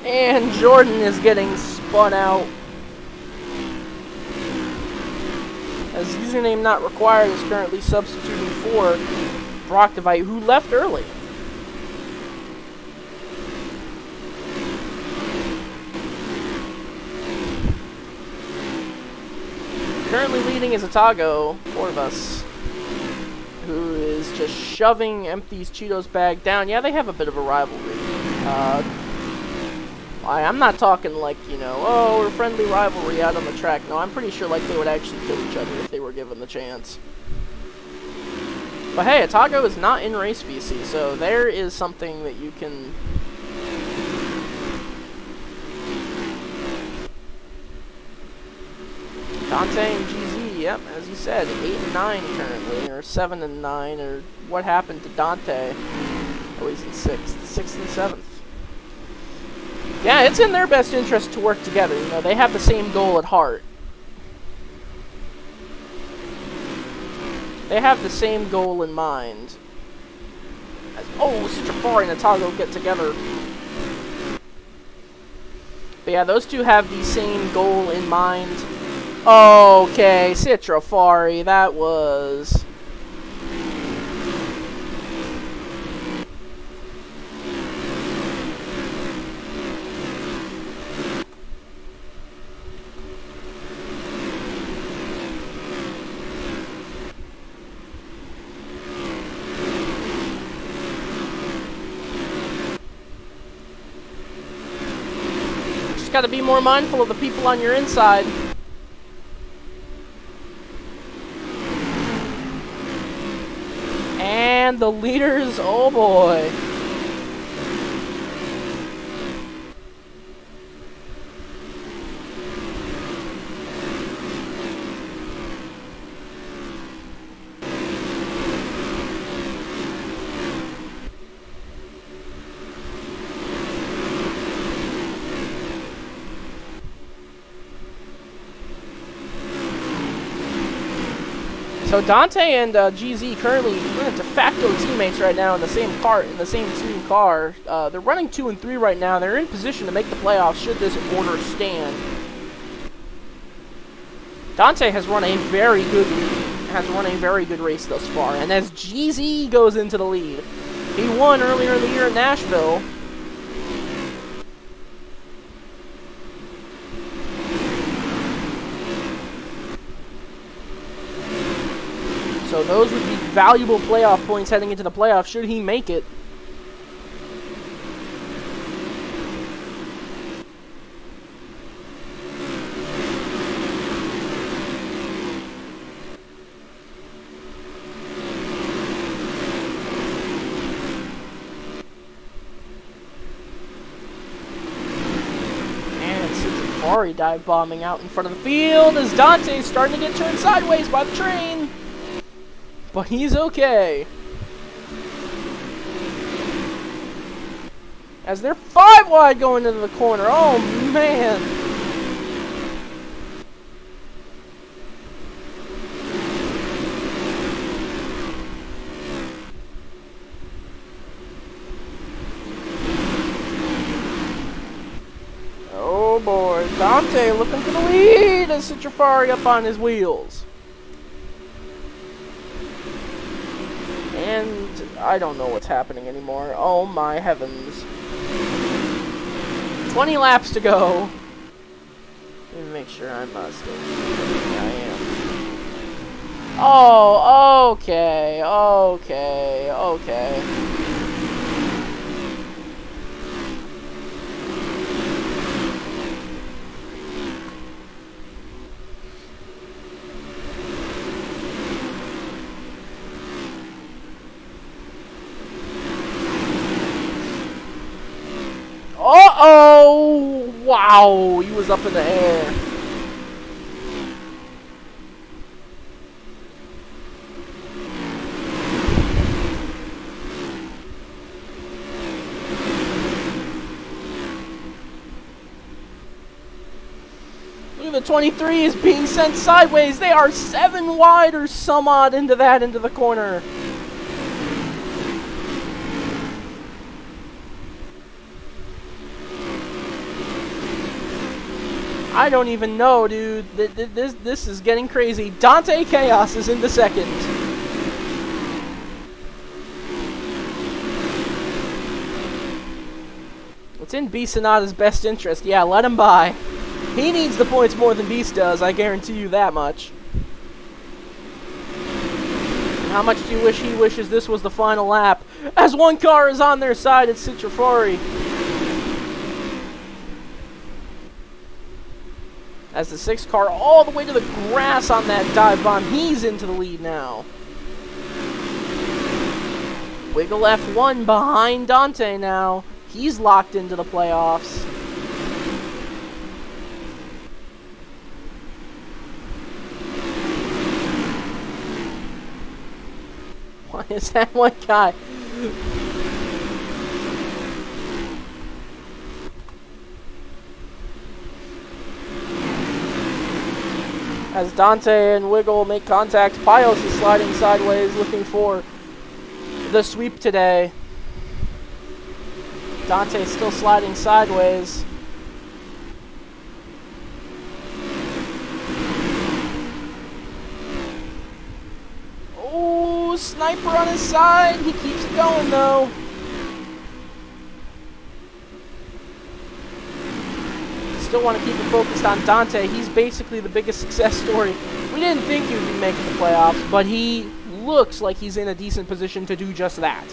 and Jordan is getting spun out. As username not required is currently substituting for Brockdevite, who left early. Currently leading is Atago, Corvus, who is just shoving Empty's Cheetos bag down. Yeah, they have a bit of a rivalry. I'm not talking like, you know, oh, we're friendly rivalry out on the track. No, I'm pretty sure like they would actually kill each other if they were given the chance. But hey, Atago is not in race VC, so there is something that you can... Dante and GZ, yep, as you said, 8 and 9 currently, or 7 and 9, or what happened to Dante? Oh, he's in 6th and 7th. Yeah, it's in their best interest to work together. You know, they have the same goal at heart. They have the same goal in mind. Oh, Citrafari and Atago get together. But yeah, those two have the same goal in mind. Okay, Citrafari, that was... Got to be more mindful of the people on your inside. And the leaders, oh boy. So Dante and GZ currently running de facto teammates right now in the same car, in the same team car. They're running 2 and 3 right now. They're in position to make the playoffs should this order stand. Dante has run a very good race thus far, and as GZ goes into the lead, he won earlier in the year at Nashville. So those would be valuable playoff points heading into the playoffs should he make it. And Citrafari dive bombing out in front of the field as Dante's starting to get turned sideways by the train. But he's okay. As they're 5 wide going into the corner. Oh, man. Oh, boy. Dante looking for the lead as Citrafari up on his wheels. And I don't know what's happening anymore. Oh my heavens. 20 laps to go. Let me make sure I'm still... Yeah, I am. Oh, okay. Oh, wow. He was up in the air. The 23 is being sent sideways. They are 7 wide or some odd into the corner. I don't even know, dude. This is getting crazy. Dante Chaos is into second. It's in B Sonata's best interest. Yeah, let him by. He needs the points more than Beast does, I guarantee you that much. And how much do you wish he wishes this was the final lap? As one car is on their side, it's Citrafori. As the 6th car all the way to the grass on that dive bomb, he's into the lead now. Wiggle F1 behind Dante now. He's locked into the playoffs. Why is that one guy? As Dante and Wiggle make contact, Pios is sliding sideways looking for the sweep today. Dante's still sliding sideways. Oh, Sniper on his side. He keeps it going though. Still want to keep it focused on Dante. He's basically the biggest success story. We didn't think he would be making the playoffs, but he looks like he's in a decent position to do just that.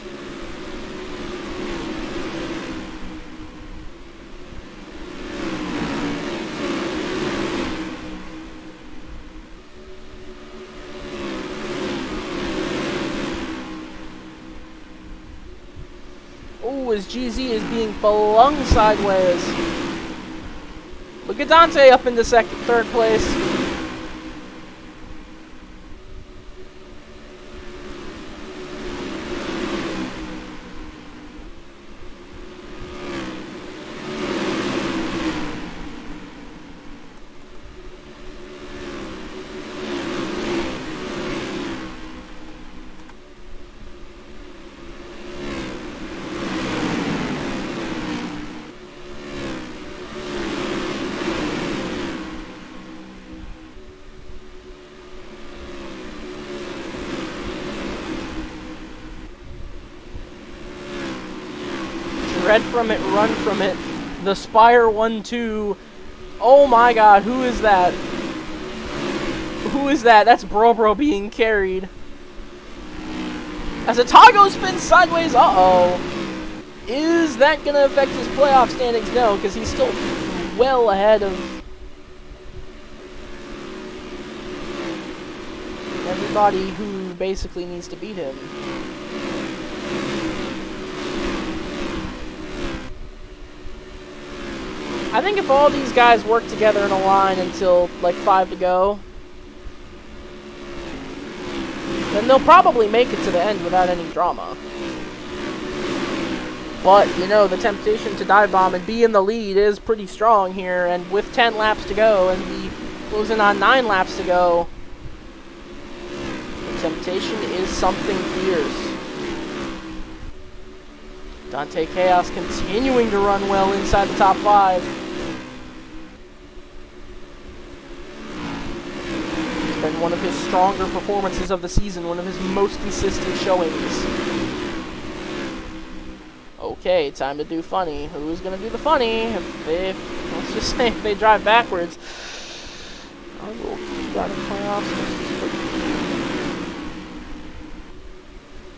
Oh, as GZ is being flung sideways. Look at Dante up into third place. Red from it, run from it. The Spire 1-2. Oh my god, who is that? Who is that? That's Bro being carried. As Atago spins sideways, uh-oh. Is that going to affect his playoff standings? No, because he's still well ahead of everybody who basically needs to beat him. I think if all these guys work together in a line until like 5 to go, then they'll probably make it to the end without any drama. But, you know, the temptation to dive bomb and be in the lead is pretty strong here, and with 10 laps to go and we closing on 9 laps to go, the temptation is something fierce. Dante Chaos continuing to run well inside the top 5. Been one of his stronger performances of the season, one of his most consistent showings. Okay, time to do funny. Who's gonna do the funny? Let's just say if they drive backwards, I will keep driving playoffs.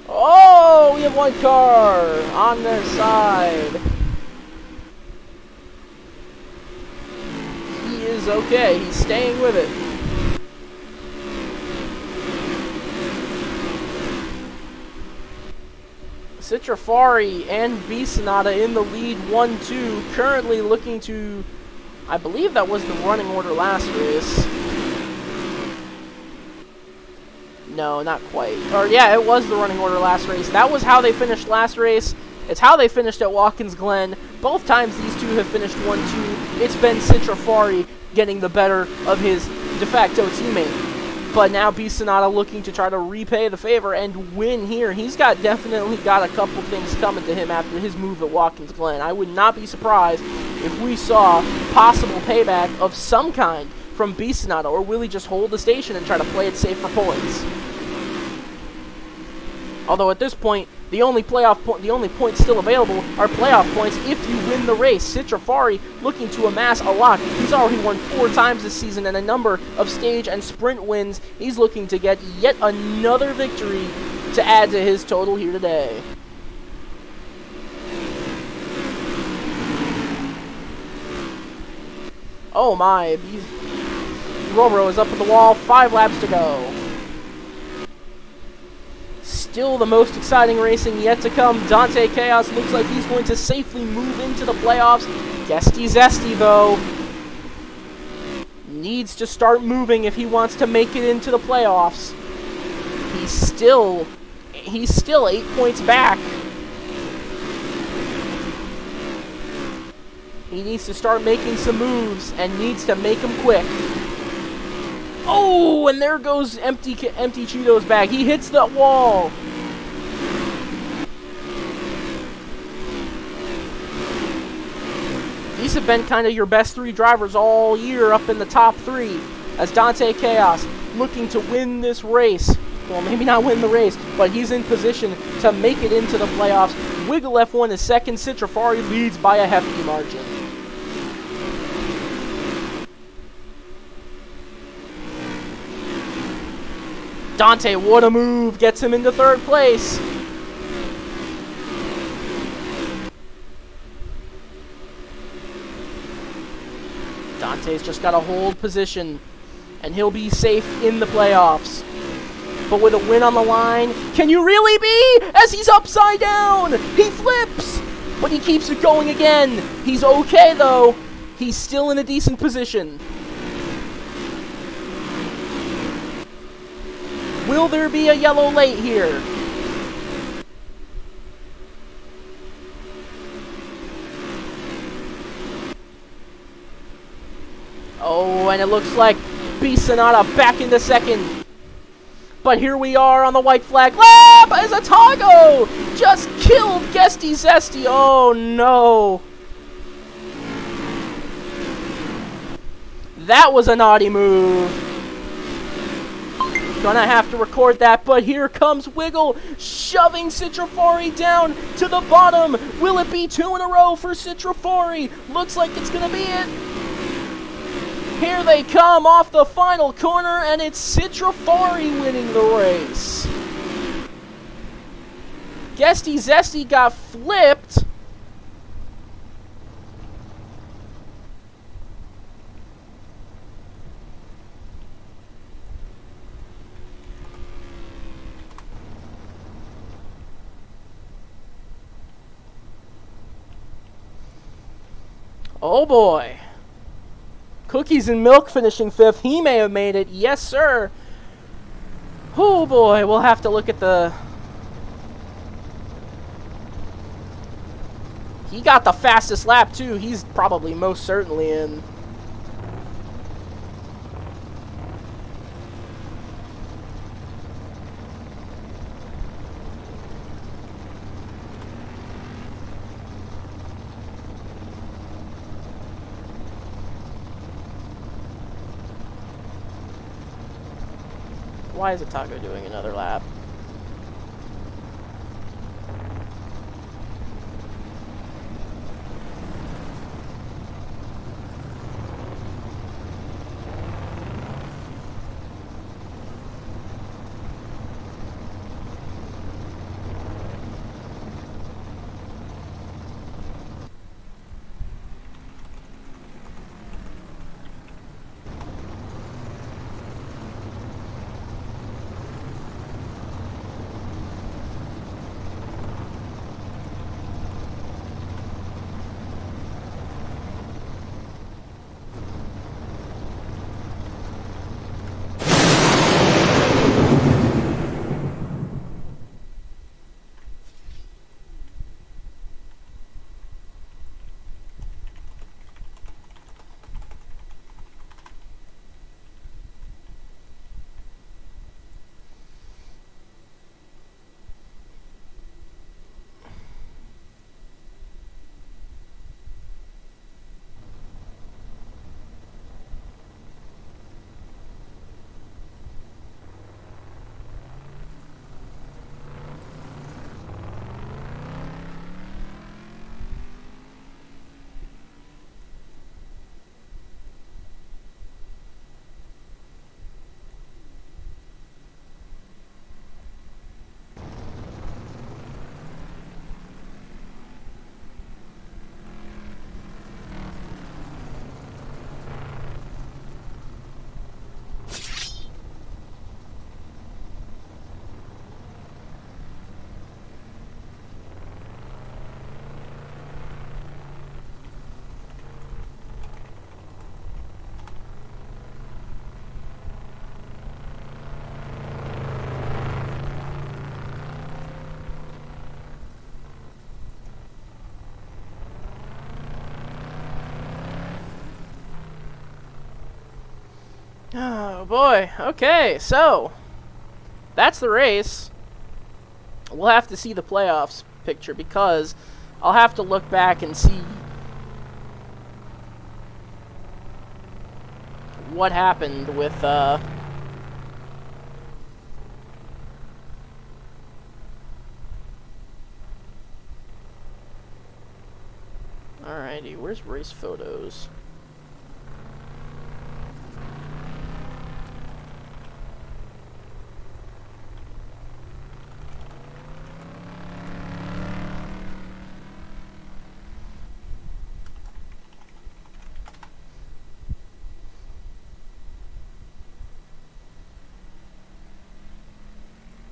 Oh, we have one car on their side. He is okay. He's staying with it. Citrafari and B Sonata in the lead 1-2, currently looking to, I believe that was the running order last race. No, not quite. Or yeah, it was the running order last race. That was how they finished last race. It's how they finished at Watkins Glen. Both times these two have finished 1-2. It's been Citrafari getting the better of his de facto teammate. But now B Sonata looking to try to repay the favor and win here. He's definitely got a couple things coming to him after his move at Watkins Glen. I would not be surprised if we saw possible payback of some kind from B Sonata, or will he just hold the station and try to play it safe for points? Although at this point, the only points still available are playoff points if you win the race. Citrafari looking to amass a lot. He's already won 4 times this season and a number of stage and sprint wins. He's looking to get yet another victory to add to his total here today. Oh my, Roro is up at the wall, 5 laps to go. Still the most exciting racing yet to come. Dante Chaos looks like he's going to safely move into the playoffs. Guesty Zesty, though, needs to start moving if he wants to make it into the playoffs. He's still 8 points back. He needs to start making some moves and needs to make them quick. Oh, and there goes empty Cheeto's bag. He hits that wall. These have been kind of your best 3 drivers all year up in the top 3, as Dante Chaos looking to win this race. Well, maybe not win the race, but he's in position to make it into the playoffs. Wiggle F1 is second. Citrafari leads by a hefty margin. Dante, what a move, gets him into 3rd place. Dante's just got to hold position, and he'll be safe in the playoffs. But with a win on the line, can you really be? As he's upside down, he flips, but he keeps it going again. He's okay, though. He's still in a decent position. Will there be a yellow late here? Oh, and it looks like B Sonata back into 2nd. But here we are on the white flag lap as Atago just killed Guesty Zesty. Oh no. That was a naughty move. Gonna have to record that, but here comes Wiggle, shoving Citrafari down to the bottom. Will it be 2 in a row for Citrafari? Looks like it's gonna be it. Here they come off the final corner, and it's Citrafari winning the race. Guesty Zesty got flipped. Oh boy. Cookies and Milk finishing 5th. He may have made it. Yes, sir. Oh boy, we'll have to look at the... He got the fastest lap too. He's probably most certainly in. Why is Atago doing another lap? Oh boy. Okay, so that's the race. We'll have to see the playoffs picture because I'll have to look back and see what happened with Alrighty, where's race photos?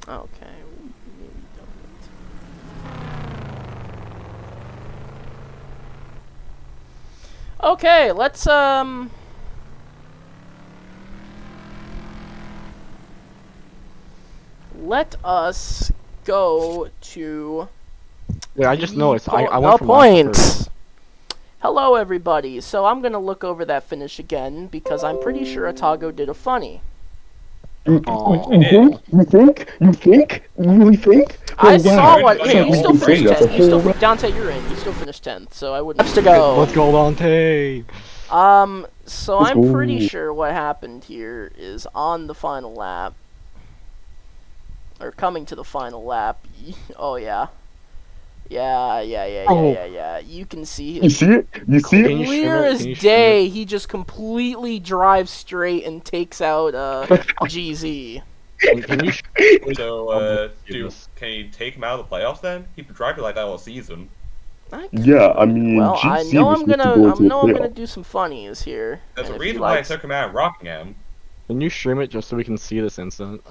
Okay, maybe don't. Okay, let's let us go to Wait, I just noticed. I the went from last to first. points. Hello, everybody. So I'm gonna look over that finish again because I'm pretty sure Atago did a funny. Aw. You think? You think? You really think? I Oh, saw wow. what. Hey, you So still you can finished say that 10th. the You still, whole Dante, you're in. You still finished 10th, so I wouldn't have to go. Let's go, Dante. So Let's I'm pretty go. sure what happened here is on the final lap, or coming to the final lap. Oh yeah, yeah. You can see You see it? You see Can it? you stream clear it? as Can you stream day. He just completely drives straight and takes out GZ. Can you stream So, this? can you take him out of the playoffs then? He's been driving like that all season. I Yeah, I could. mean, Well, I GC know was I'm supposed to gonna. go I into the know I'm gonna playoff. do some funnies here. There's And a if he reason why I likes. took him out in Rockingham. Can you stream it just so we can see this incident?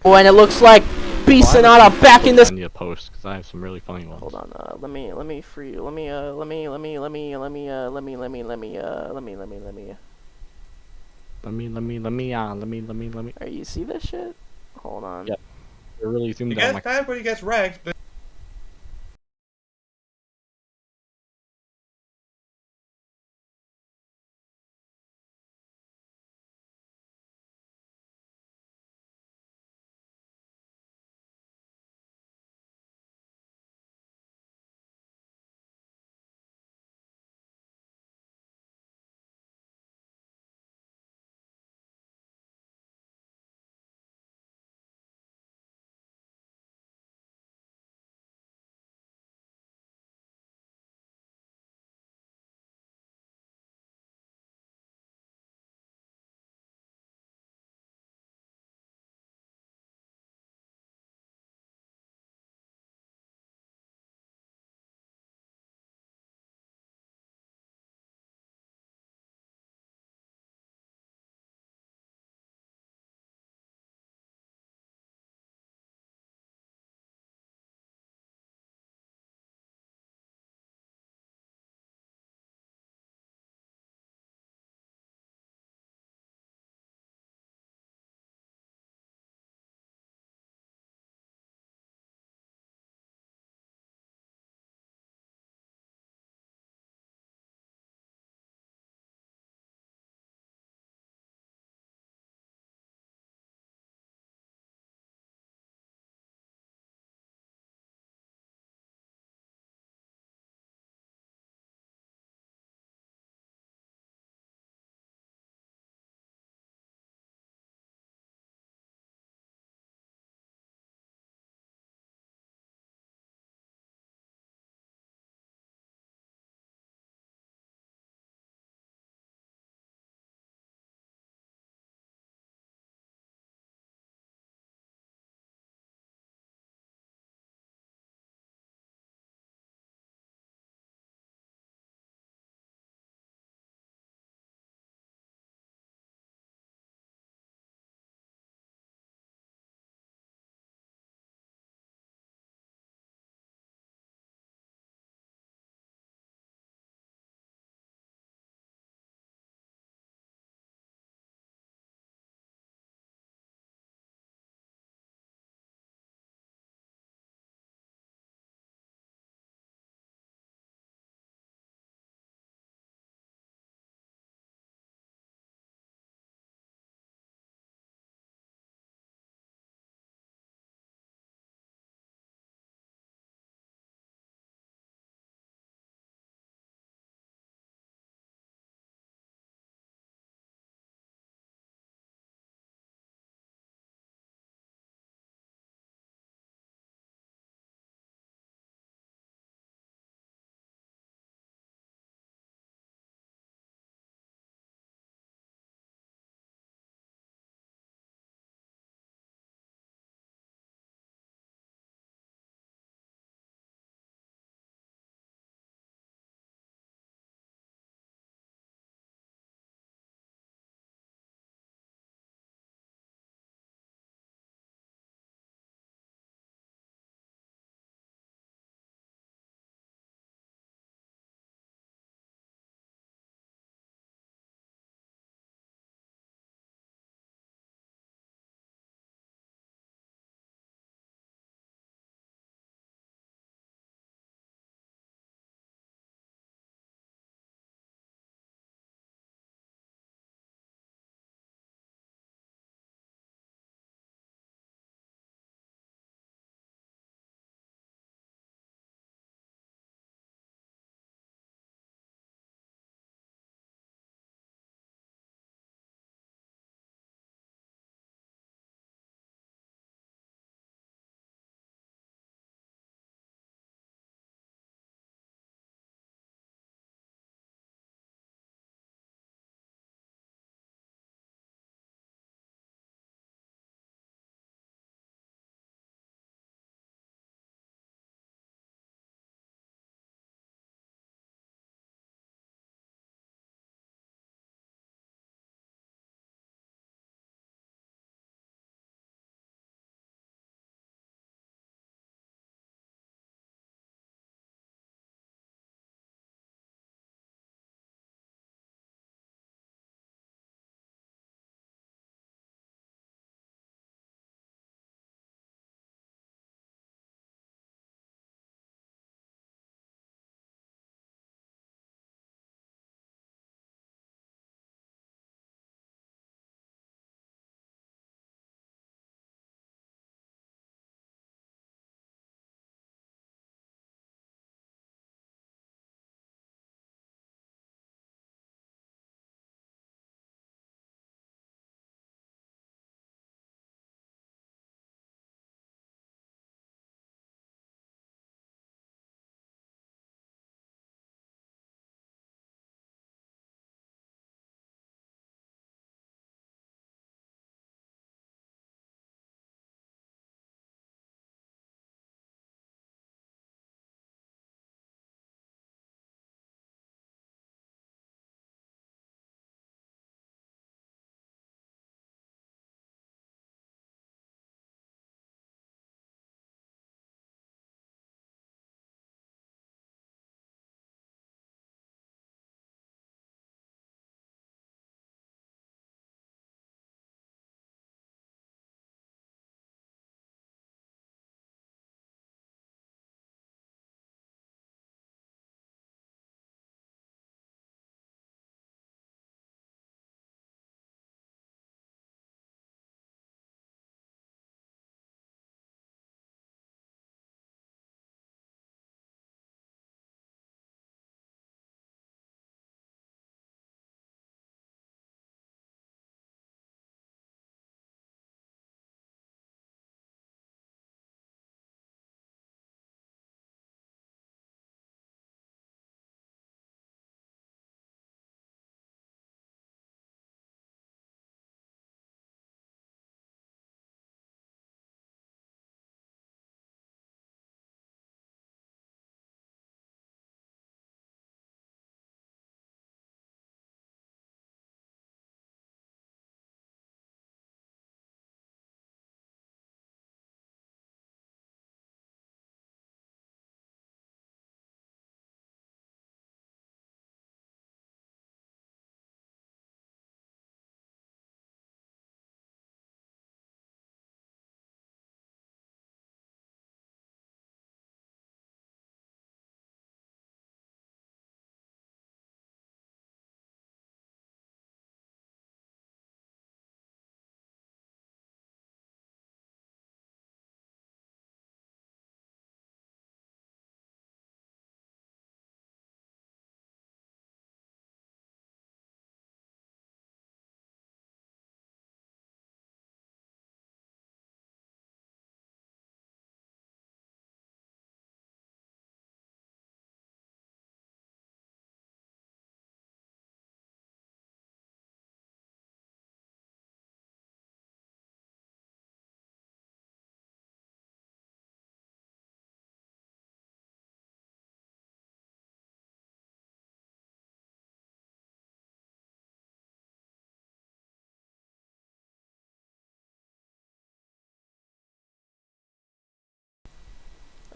Oh, and it looks like B Sonata back in this. I need a post because I have some really funny ones. Hold on. Let me free. Let me. Let me. Let me. Let me. Let me. Let me. Let me. Let me. Let me. Let me. Let me. Let me. Are you see this shit? Hold on. Yeah. They're really He zoomed gets out. bad when he gets wrecked, but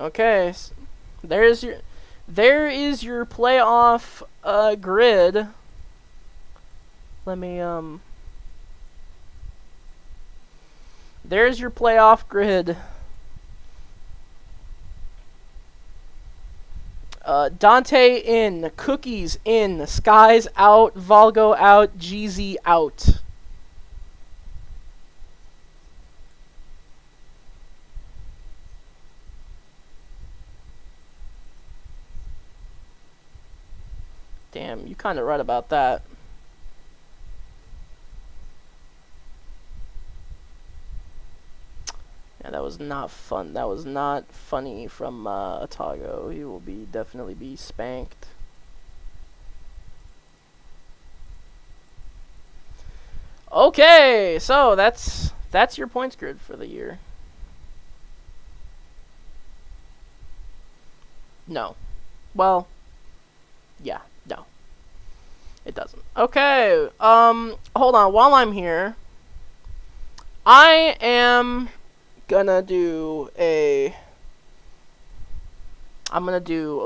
Okay, there is your playoff grid. Let me There's your playoff grid. Dante in, Cookies in, Skies out, Valgo out, GZ out. Damn, you kind of right about that. Yeah, that was not fun. That was not funny from Atago. He will definitely be spanked. Okay, so that's your points grid for the year. No. Well, yeah, no. It doesn't. Okay, hold on. While I'm here, I am gonna do a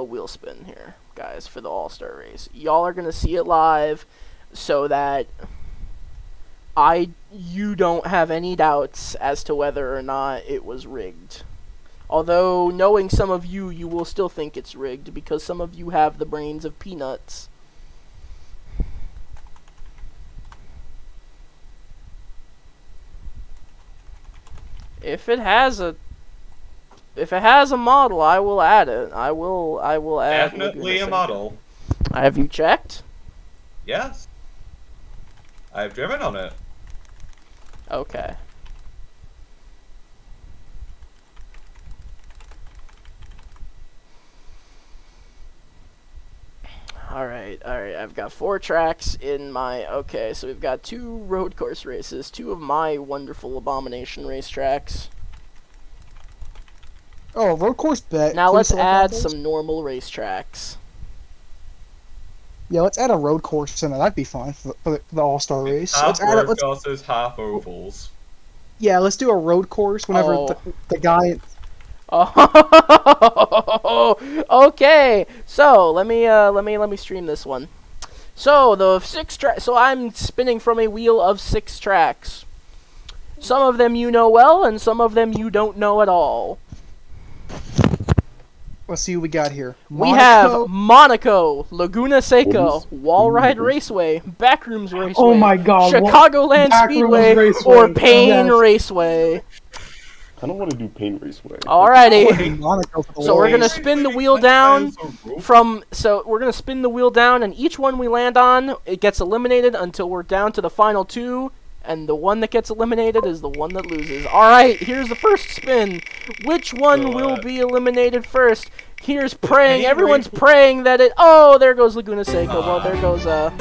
wheel spin here, guys, for the All-Star race. Y'all are gonna see it live so that you don't have any doubts as to whether or not it was rigged. Although, knowing some of you, you will still think it's rigged because some of you have the brains of peanuts. If it has a model, I will add it. I will add. Definitely a model. Have you checked? Yes. I've driven on it. Okay. Alright, I've got 4 tracks in my... Okay, so we've got 2 road course races, 2 of my wonderful Abomination racetracks. Oh, road course bet. Now Please let's select add models. some normal racetracks. Yeah, let's add a road course in there. That'd be fun for the All-Star race. Half Let's add it. road courses, half ovals. Yeah, let's do a road course whenever the guy. Oh, okay. So let me stream this one. So the 6 tracks. So I'm spinning from a wheel of 6 tracks. Some of them you know well, and some of them you don't know at all. Let's see what we got here. We have Monaco, Laguna Seca, Wallride Raceway, Backrooms Raceway, Oh my God, Chicagoland Backrooms Speedway, Raceway, or Payne yes. Raceway. I don't want to do Pain Raceway. Alrighty. Monaco for the So we're gonna Wolves. spin the wheel down and each one we land on, it gets eliminated until we're down to the final 2, and the one that gets eliminated is the one that loses. Alright, here's the first spin. Which one will be eliminated first? Here's praying. Everyone's praying that it... Oh, there goes Laguna Seca. Well, there goes, I'm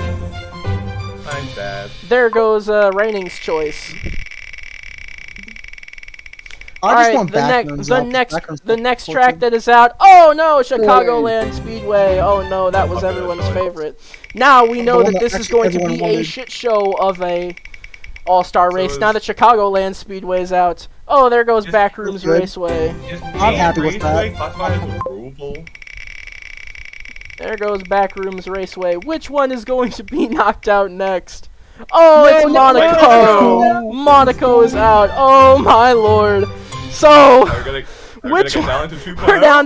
bad. there goes, Raining's choice. I just Alright, want the next track that is out. Oh no, Chicagoland Speedway. Oh no, that was everyone's favorite. Now we know that this is going to be a shit show of a All-Star race. Now that Chicagoland Speedway's out. Oh, there goes Backrooms Raceway. I'm happy with that. There goes Backrooms Raceway. Which one is going to be knocked out next? Oh, it's Monaco! Monaco is out. Oh my lord. So, we're down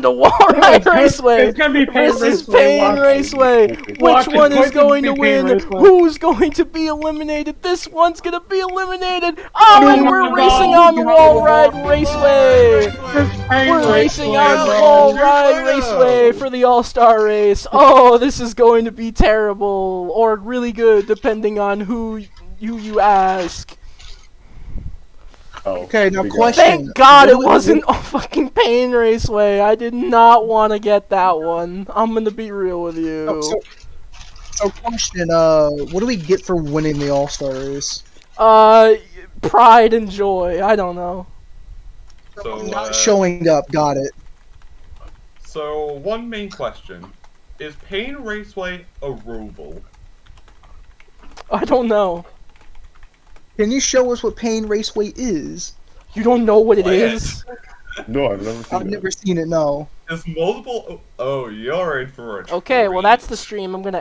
to Wallride Raceway versus Payne Raceway. Which one is going to win? Who's going to be eliminated? This one's going to be eliminated. Oh, and we're racing on Wallride Raceway. We're racing on Wallride Raceway for the All-Star race. Oh, this is going to be terrible or really good depending on who you ask. Oh, Okay, now question. Thank God it wasn't a fucking Payne Raceway. I did not want to get that one. I'm gonna be real with you. So question. What do we get for winning the All-Star race? Pride and joy. I don't know. So, Not showing up. Got it. So, one main question. Is Payne Raceway a roval? I don't know. Can you show us what Payne Raceway is? You don't know what it Play is? No, I've never seen I've it. never seen it. No. Is multiple? Oh, you're in for a Okay, well treat. that's the stream. I'm gonna